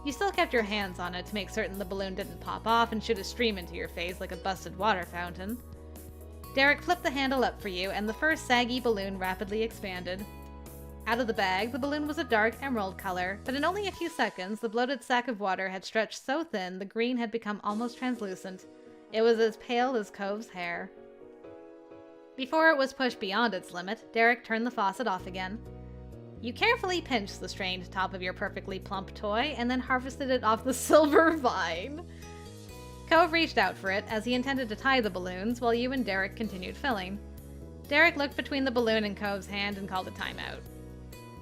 Speaker 1: You still kept your hands on it to make certain the balloon didn't pop off and shoot a stream into your face like a busted water fountain. Derek flipped the handle up for you, and the first saggy balloon rapidly expanded. Out of the bag, the balloon was a dark emerald color, but in only a few seconds, the bloated sack of water had stretched so thin the green had become almost translucent. It was as pale as Cove's hair. Before it was pushed beyond its limit, Derek turned the faucet off again. You carefully pinched the strained top of your perfectly plump toy and then harvested it off the silver vine. Cove reached out for it as he intended to tie the balloons while you and Derek continued filling. Derek looked between the balloon and Cove's hand and called a timeout.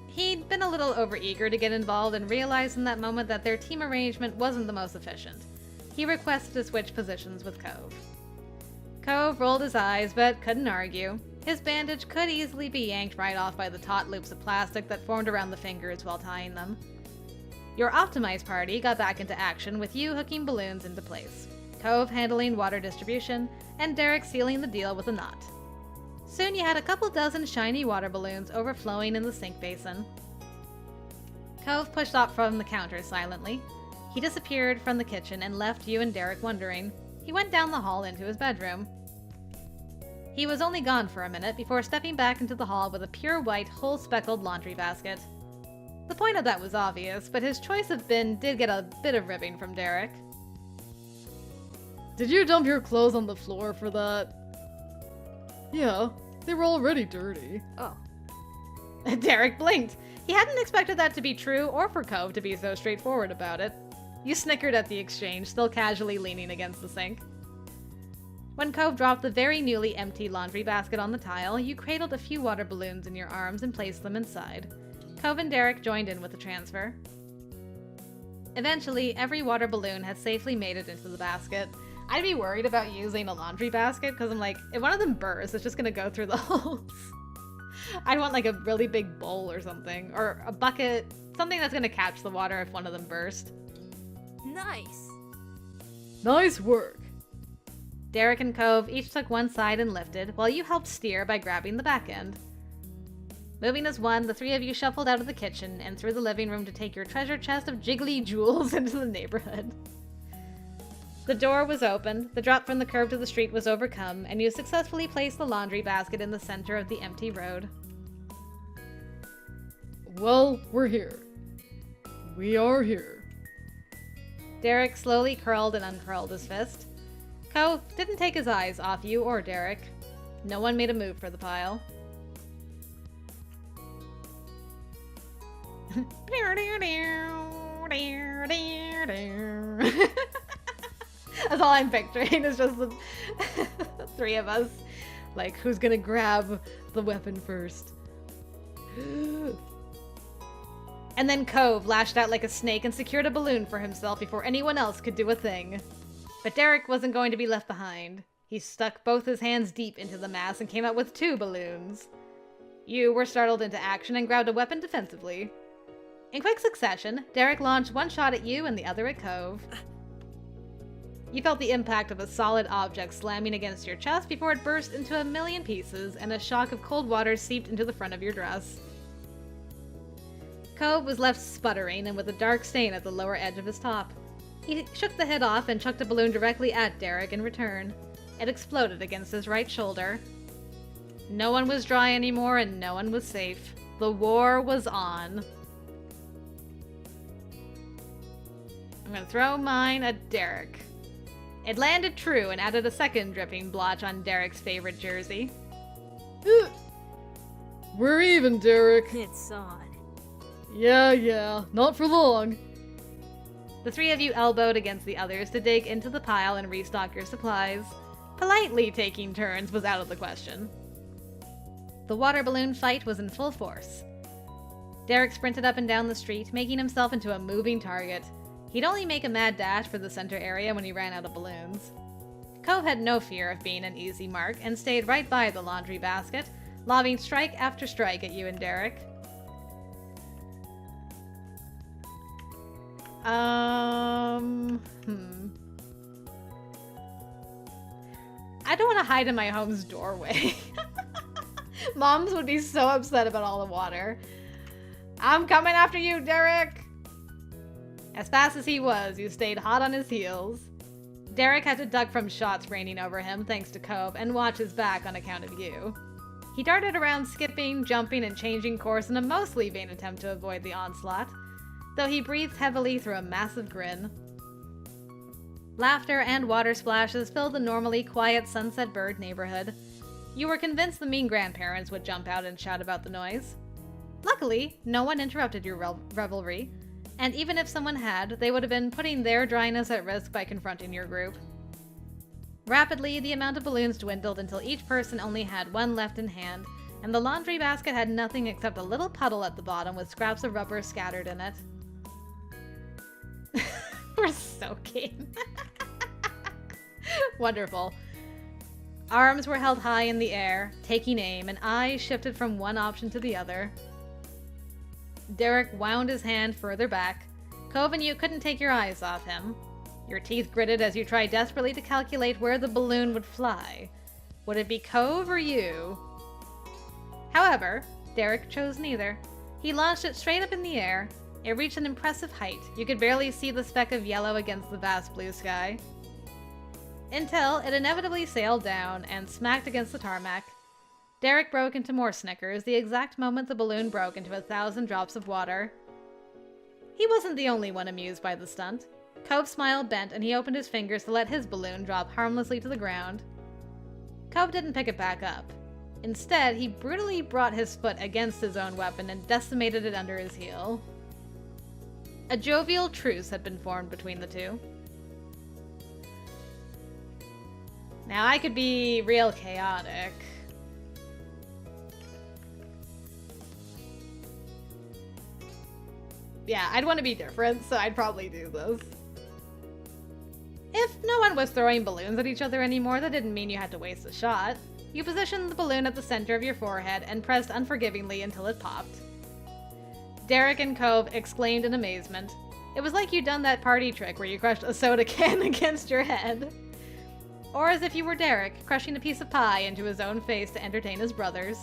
Speaker 1: He'd been a little overeager to get involved and realized in that moment that their team arrangement wasn't the most efficient. He requested to switch positions with Cove. Cove rolled his eyes but couldn't argue. His bandage could easily be yanked right off by the taut loops of plastic that formed around the fingers while tying them. Your optimized party got back into action with you hooking balloons into place, Cove handling water distribution, and Derek sealing the deal with a knot. Soon you had a couple dozen shiny water balloons overflowing in the sink basin. Cove pushed off from the counter silently. He disappeared from the kitchen and left you and Derek wondering. He went down the hall into his bedroom. He was only gone for a minute before stepping back into the hall with a pure white, whole-speckled laundry basket. The point of that was obvious, but his choice of bin did get a bit of ribbing from Derek.
Speaker 3: Did you dump your clothes on the floor for that? Yeah, they were already dirty.
Speaker 2: Oh.
Speaker 1: Derek blinked. He hadn't expected that to be true or for Cove to be so straightforward about it. You snickered at the exchange, still casually leaning against the sink. When Cove dropped the very newly empty laundry basket on the tile, you cradled a few water balloons in your arms and placed them inside. Cove and Derek joined in with the transfer. Eventually, every water balloon had safely made it into the basket. I'd be worried about using a laundry basket because I'm like, if one of them bursts, it's just gonna go through the holes. I'd want like a really big bowl or something, or a bucket, something that's gonna catch the water if one of them burst.
Speaker 2: Nice.
Speaker 3: Nice work.
Speaker 1: Derek and Cove each took one side and lifted, while you helped steer by grabbing the back end. Moving as one, the three of you shuffled out of the kitchen and through the living room to take your treasure chest of jiggly jewels into the neighborhood. The door was opened, the drop from the curb to the street was overcome, and you successfully placed the laundry basket in the center of the empty road.
Speaker 3: Well, we're here. We are here.
Speaker 1: Derek slowly curled and uncurled his fist. Cove didn't take his eyes off you or Derek. No one made a move for the pile. That's all I'm picturing, is just the three of us. Like, who's gonna grab the weapon first? And then Cove lashed out like a snake and secured a balloon for himself before anyone else could do a thing. But Derek wasn't going to be left behind. He stuck both his hands deep into the mass and came out with 2 balloons. You were startled into action and grabbed a weapon defensively. In quick succession, Derek launched one shot at you and the other at Cove. You felt the impact of a solid object slamming against your chest before it burst into a million pieces and a shock of cold water seeped into the front of your dress. Cove was left sputtering and with a dark stain at the lower edge of his top. He shook the head off and chucked a balloon directly at Derek in return. It exploded against his right shoulder. No one was dry anymore and no one was safe. The war was on. I'm gonna throw mine at Derek. It landed true and added a second dripping blotch on Derek's favorite jersey.
Speaker 3: We're even, Derek.
Speaker 2: It's on.
Speaker 3: Yeah, not for long.
Speaker 1: The three of you elbowed against the others to dig into the pile and restock your supplies. Politely taking turns was out of the question. The water balloon fight was in full force. Derek sprinted up and down the street, making himself into a moving target. He'd only make a mad dash for the center area when he ran out of balloons. Cove had no fear of being an easy mark and stayed right by the laundry basket, lobbing strike after strike at you and Derek. I don't want to hide in my home's doorway. Moms would be so upset about all the water. I'm coming after you, Derek! As fast as he was, you stayed hot on his heels. Derek had to duck from shots raining over him thanks to Cove and watch his back on account of you. He darted around skipping, jumping, and changing course in a mostly vain attempt to avoid the onslaught, though he breathed heavily through a massive grin. Laughter and water splashes filled the normally quiet Sunset Bird neighborhood. You were convinced the mean grandparents would jump out and shout about the noise. Luckily, no one interrupted your revelry, and even if someone had, they would have been putting their dryness at risk by confronting your group. Rapidly, the amount of balloons dwindled until each person only had one left in hand, and the laundry basket had nothing except a little puddle at the bottom with scraps of rubber scattered in it. We're soaking. Wonderful. Arms were held high in the air, taking aim, and eyes shifted from one option to the other. Derek wound his hand further back. Cove and you couldn't take your eyes off him. Your teeth gritted as you tried desperately to calculate where the balloon would fly. Would it be Cove or you? However, Derek chose neither. He launched it straight up in the air. It reached an impressive height. You could barely see the speck of yellow against the vast blue sky. Until it inevitably sailed down and smacked against the tarmac. Derek broke into more snickers the exact moment the balloon broke into 1,000 drops of water. He wasn't the only one amused by the stunt. Cove's smile bent and he opened his fingers to let his balloon drop harmlessly to the ground. Cove didn't pick it back up. Instead, he brutally brought his foot against his own weapon and decimated it under his heel. A jovial truce had been formed between the two. Now, I could be real chaotic. Yeah, I'd want to be different, so I'd probably do this. If no one was throwing balloons at each other anymore, that didn't mean you had to waste a shot. You positioned the balloon at the center of your forehead and pressed unforgivingly until it popped. Derek and Cove exclaimed in amazement. It was like you'd done that party trick where you crushed a soda can against your head. Or as if you were Derek, crushing a piece of pie into his own face to entertain his brothers.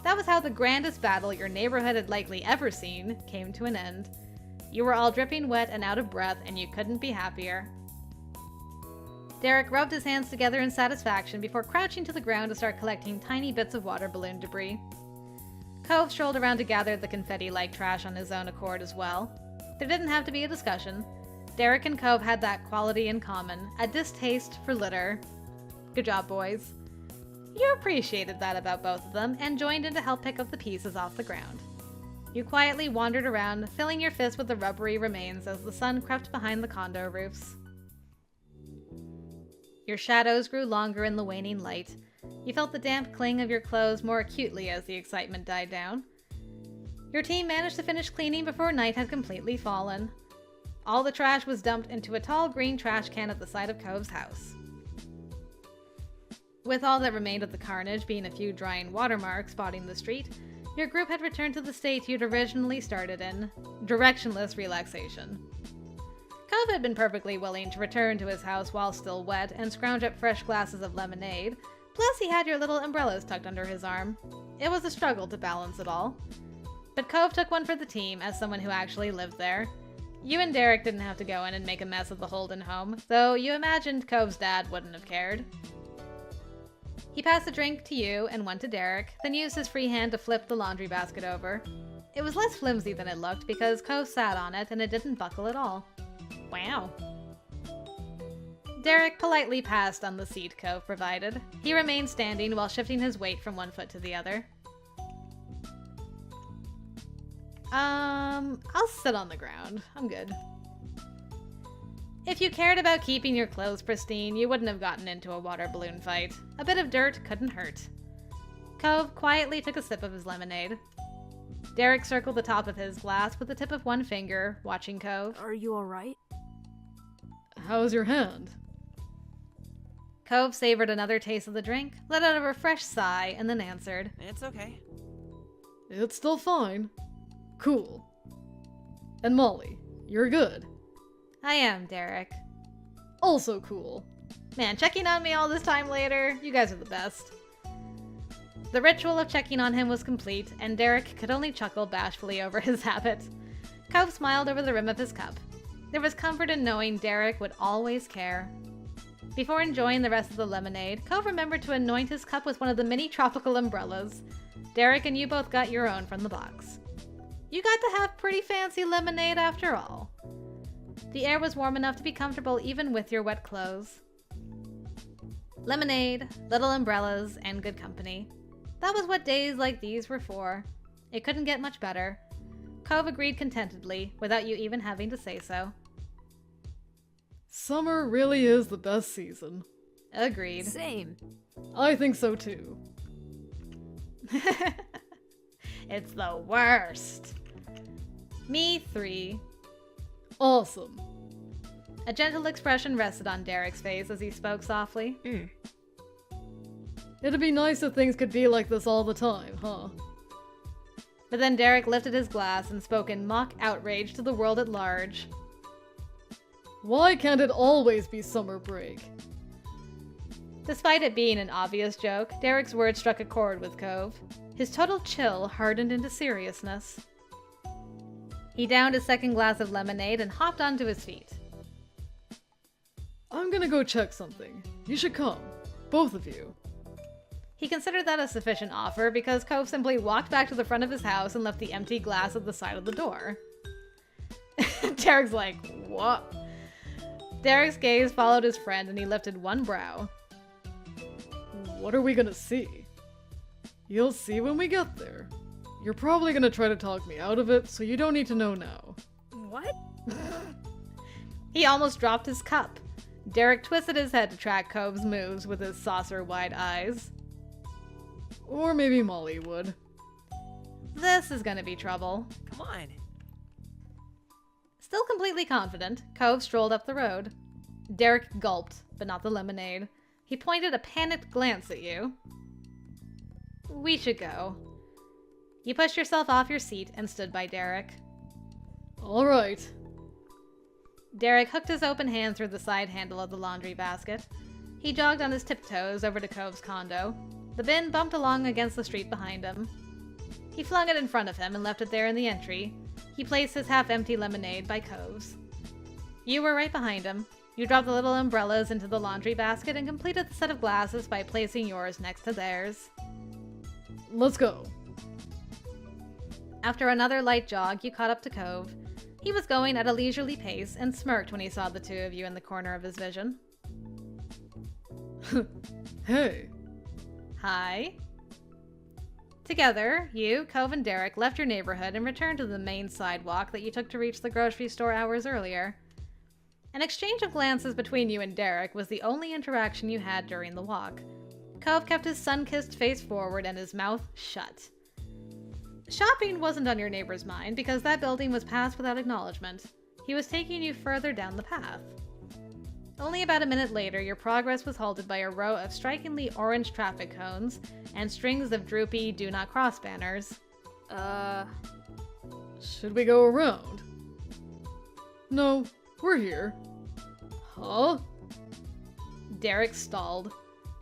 Speaker 1: That was how the grandest battle your neighborhood had likely ever seen came to an end. You were all dripping wet and out of breath, and you couldn't be happier. Derek rubbed his hands together in satisfaction before crouching to the ground to start collecting tiny bits of water balloon debris. Cove strolled around to gather the confetti-like trash on his own accord as well. There didn't have to be a discussion. Derek and Cove had that quality in common, a distaste for litter. Good job, boys. You appreciated that about both of them and joined in to help pick up the pieces off the ground. You quietly wandered around, filling your fist with the rubbery remains as the sun crept behind the condo roofs. Your shadows grew longer in the waning light. You felt the damp cling of your clothes more acutely as the excitement died down. Your team managed to finish cleaning before night had completely fallen. All the trash was dumped into a tall green trash can at the side of Cove's house. With all that remained of the carnage being a few drying watermarks spotting the street, your group had returned to the state you'd originally started in, directionless relaxation. Cove had been perfectly willing to return to his house while still wet and scrounge up fresh glasses of lemonade, plus he had your little umbrellas tucked under his arm. It was a struggle to balance it all. But Cove took one for the team as someone who actually lived there. You and Derek didn't have to go in and make a mess of the Holden home, though you imagined Cove's dad wouldn't have cared. He passed a drink to you and one to Derek, then used his free hand to flip the laundry basket over. It was less flimsy than it looked because Cove sat on it and it didn't buckle at all. Wow. Derek politely passed on the seat Cove provided. He remained standing while shifting his weight from one foot to the other. I'll sit on the ground. I'm good. If you cared about keeping your clothes pristine, you wouldn't have gotten into a water balloon fight. A bit of dirt couldn't hurt. Cove quietly took a sip of his lemonade. Derek circled the top of his glass with the tip of one finger, watching Cove.
Speaker 2: Are you alright?
Speaker 3: How's your hand?
Speaker 1: Cove savored another taste of the drink, let out a refreshed sigh, and then answered.
Speaker 4: It's okay.
Speaker 3: It's still fine. Cool. And Molly, you're good.
Speaker 1: I am, Derek.
Speaker 3: Also cool.
Speaker 1: Man, checking on me all this time later? You guys are the best. The ritual of checking on him was complete, and Derek could only chuckle bashfully over his habit. Cove smiled over the rim of his cup. There was comfort in knowing Derek would always care. Before enjoying the rest of the lemonade, Cove remembered to anoint his cup with one of the many tropical umbrellas. Derek and you both got your own from the box. You got to have pretty fancy lemonade after all. The air was warm enough to be comfortable even with your wet clothes. Lemonade, little umbrellas, and good company. That was what days like these were for. It couldn't get much better. Cove agreed contentedly, without you even having to say so.
Speaker 3: Summer really is the best season.
Speaker 1: Agreed.
Speaker 2: Same.
Speaker 3: I think so too.
Speaker 1: It's the worst. Me 3.
Speaker 3: Awesome.
Speaker 1: A gentle expression rested on Derek's face as he spoke softly.
Speaker 3: It'd be nice if things could be like this all the time, huh?
Speaker 1: But then Derek lifted his glass and spoke in mock outrage to the world at large.
Speaker 3: Why can't it always be summer break?
Speaker 1: Despite it being an obvious joke, Derek's words struck a chord with Cove. His total chill hardened into seriousness. He downed his second glass of lemonade and hopped onto his feet.
Speaker 3: I'm gonna go check something. You should come. Both of you.
Speaker 1: He considered that a sufficient offer because Cove simply walked back to the front of his house and left the empty glass at the side of the door. Derek's like, what? Derek's gaze followed his friend and he lifted one brow.
Speaker 3: What are we gonna see? You'll see when we get there. You're probably gonna try to talk me out of it, so you don't need to know now.
Speaker 2: What?
Speaker 1: He almost dropped his cup. Derek twisted his head to track Cove's moves with his saucer-wide eyes.
Speaker 3: Or maybe Molly would.
Speaker 1: This is gonna be trouble.
Speaker 4: Come on.
Speaker 1: Still completely confident, Cove strolled up the road. Derek gulped, but not the lemonade. He pointed a panicked glance at you. We should go. You pushed yourself off your seat and stood by Derek.
Speaker 3: Alright.
Speaker 1: Derek hooked his open hand through the side handle of the laundry basket. He jogged on his tiptoes over to Cove's condo. The bin bumped along against the street behind him. He flung it in front of him and left it there in the entry. He placed his half-empty lemonade by Cove's. You were right behind him. You dropped the little umbrellas into the laundry basket and completed the set of glasses by placing yours next to theirs.
Speaker 3: Let's go.
Speaker 1: After another light jog, you caught up to Cove. He was going at a leisurely pace and smirked when he saw the two of you in the corner of his vision.
Speaker 3: Hey.
Speaker 1: Hi. Together, you, Cove, and Derek left your neighborhood and returned to the main sidewalk that you took to reach the grocery store hours earlier. An exchange of glances between you and Derek was the only interaction you had during the walk. Cove kept his sun-kissed face forward and his mouth shut. Shopping wasn't on your neighbor's mind because that building was passed without acknowledgement. He was taking you further down the path. Only about a minute later, your progress was halted by a row of strikingly orange traffic cones and strings of droopy "Do Not Cross" banners.
Speaker 3: Should we go around? No, we're here. Huh?
Speaker 1: Derek stalled.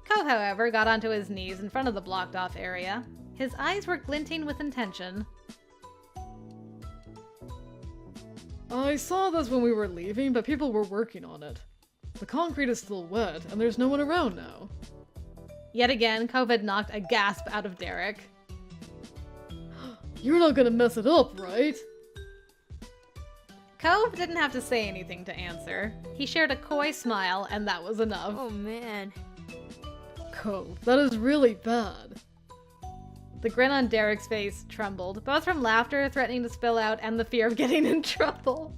Speaker 1: Cove, however, got onto his knees in front of the blocked-off area. His eyes were glinting with intention.
Speaker 3: I saw this when we were leaving, but people were working on it. The concrete is still wet, and there's no one around now.
Speaker 1: Yet again, Cove had knocked a gasp out of Derek.
Speaker 3: You're not gonna mess it up, right?
Speaker 1: Cove didn't have to say anything to answer. He shared a coy smile, and that was enough.
Speaker 2: Oh man.
Speaker 3: Cove, that is really bad.
Speaker 1: The grin on Derek's face trembled, both from laughter threatening to spill out and the fear of getting in trouble.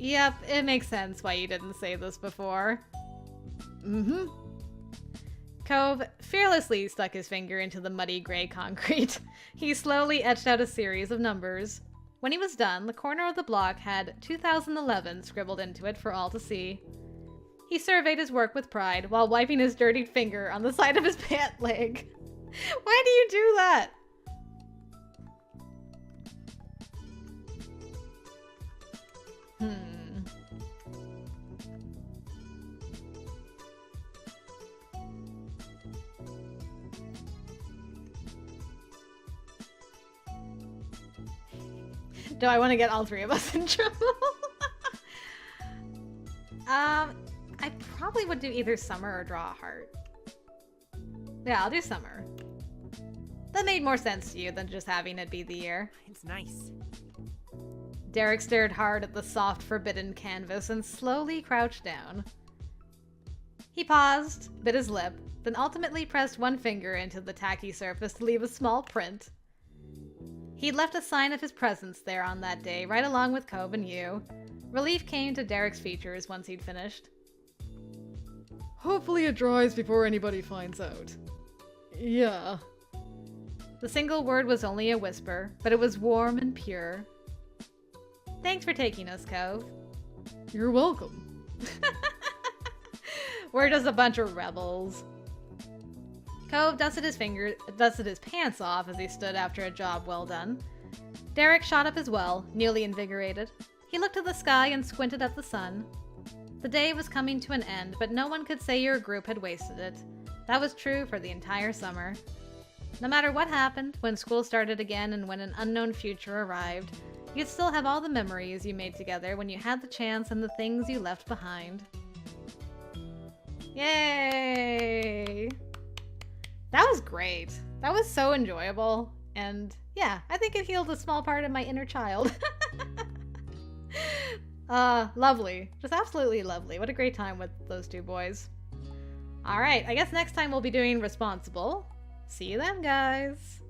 Speaker 1: Yep, it makes sense why you didn't say this before.
Speaker 3: Mm-hmm.
Speaker 1: Cove fearlessly stuck his finger into the muddy gray concrete. He slowly etched out a series of numbers. When he was done, the corner of the block had 2011 scribbled into it for all to see. He surveyed his work with pride while wiping his dirtied finger on the side of his pant leg. Why do you do that? Do I want to get all three of us in trouble? I probably would do either summer or draw a heart. Yeah, I'll do summer. That made more sense to you than just having it be the year.
Speaker 4: It's nice.
Speaker 1: Derek stared hard at the soft, forbidden canvas and slowly crouched down. He paused, bit his lip, then ultimately pressed one finger into the tacky surface to leave a small print. He'd left a sign of his presence there on that day, right along with Cove and you. Relief came to Derek's features once he'd finished.
Speaker 3: Hopefully it dries before anybody finds out. Yeah.
Speaker 1: The single word was only a whisper, but it was warm and pure. Thanks for taking us, Cove.
Speaker 3: You're welcome.
Speaker 1: We're just a bunch of rebels. Cove dusted his pants off as he stood after a job well done. Derek shot up as well, newly invigorated. He looked at the sky and squinted at the sun. The day was coming to an end, but no one could say your group had wasted it. That was true for the entire summer. No matter what happened, when school started again and when an unknown future arrived, you'd still have all the memories you made together when you had the chance and the things you left behind. Yay! That was great. That was so enjoyable. And yeah, I think it healed a small part of my inner child. Lovely. Just absolutely lovely. What a great time with those two boys. Alright, I guess next time we'll be doing Responsible. See you then, guys.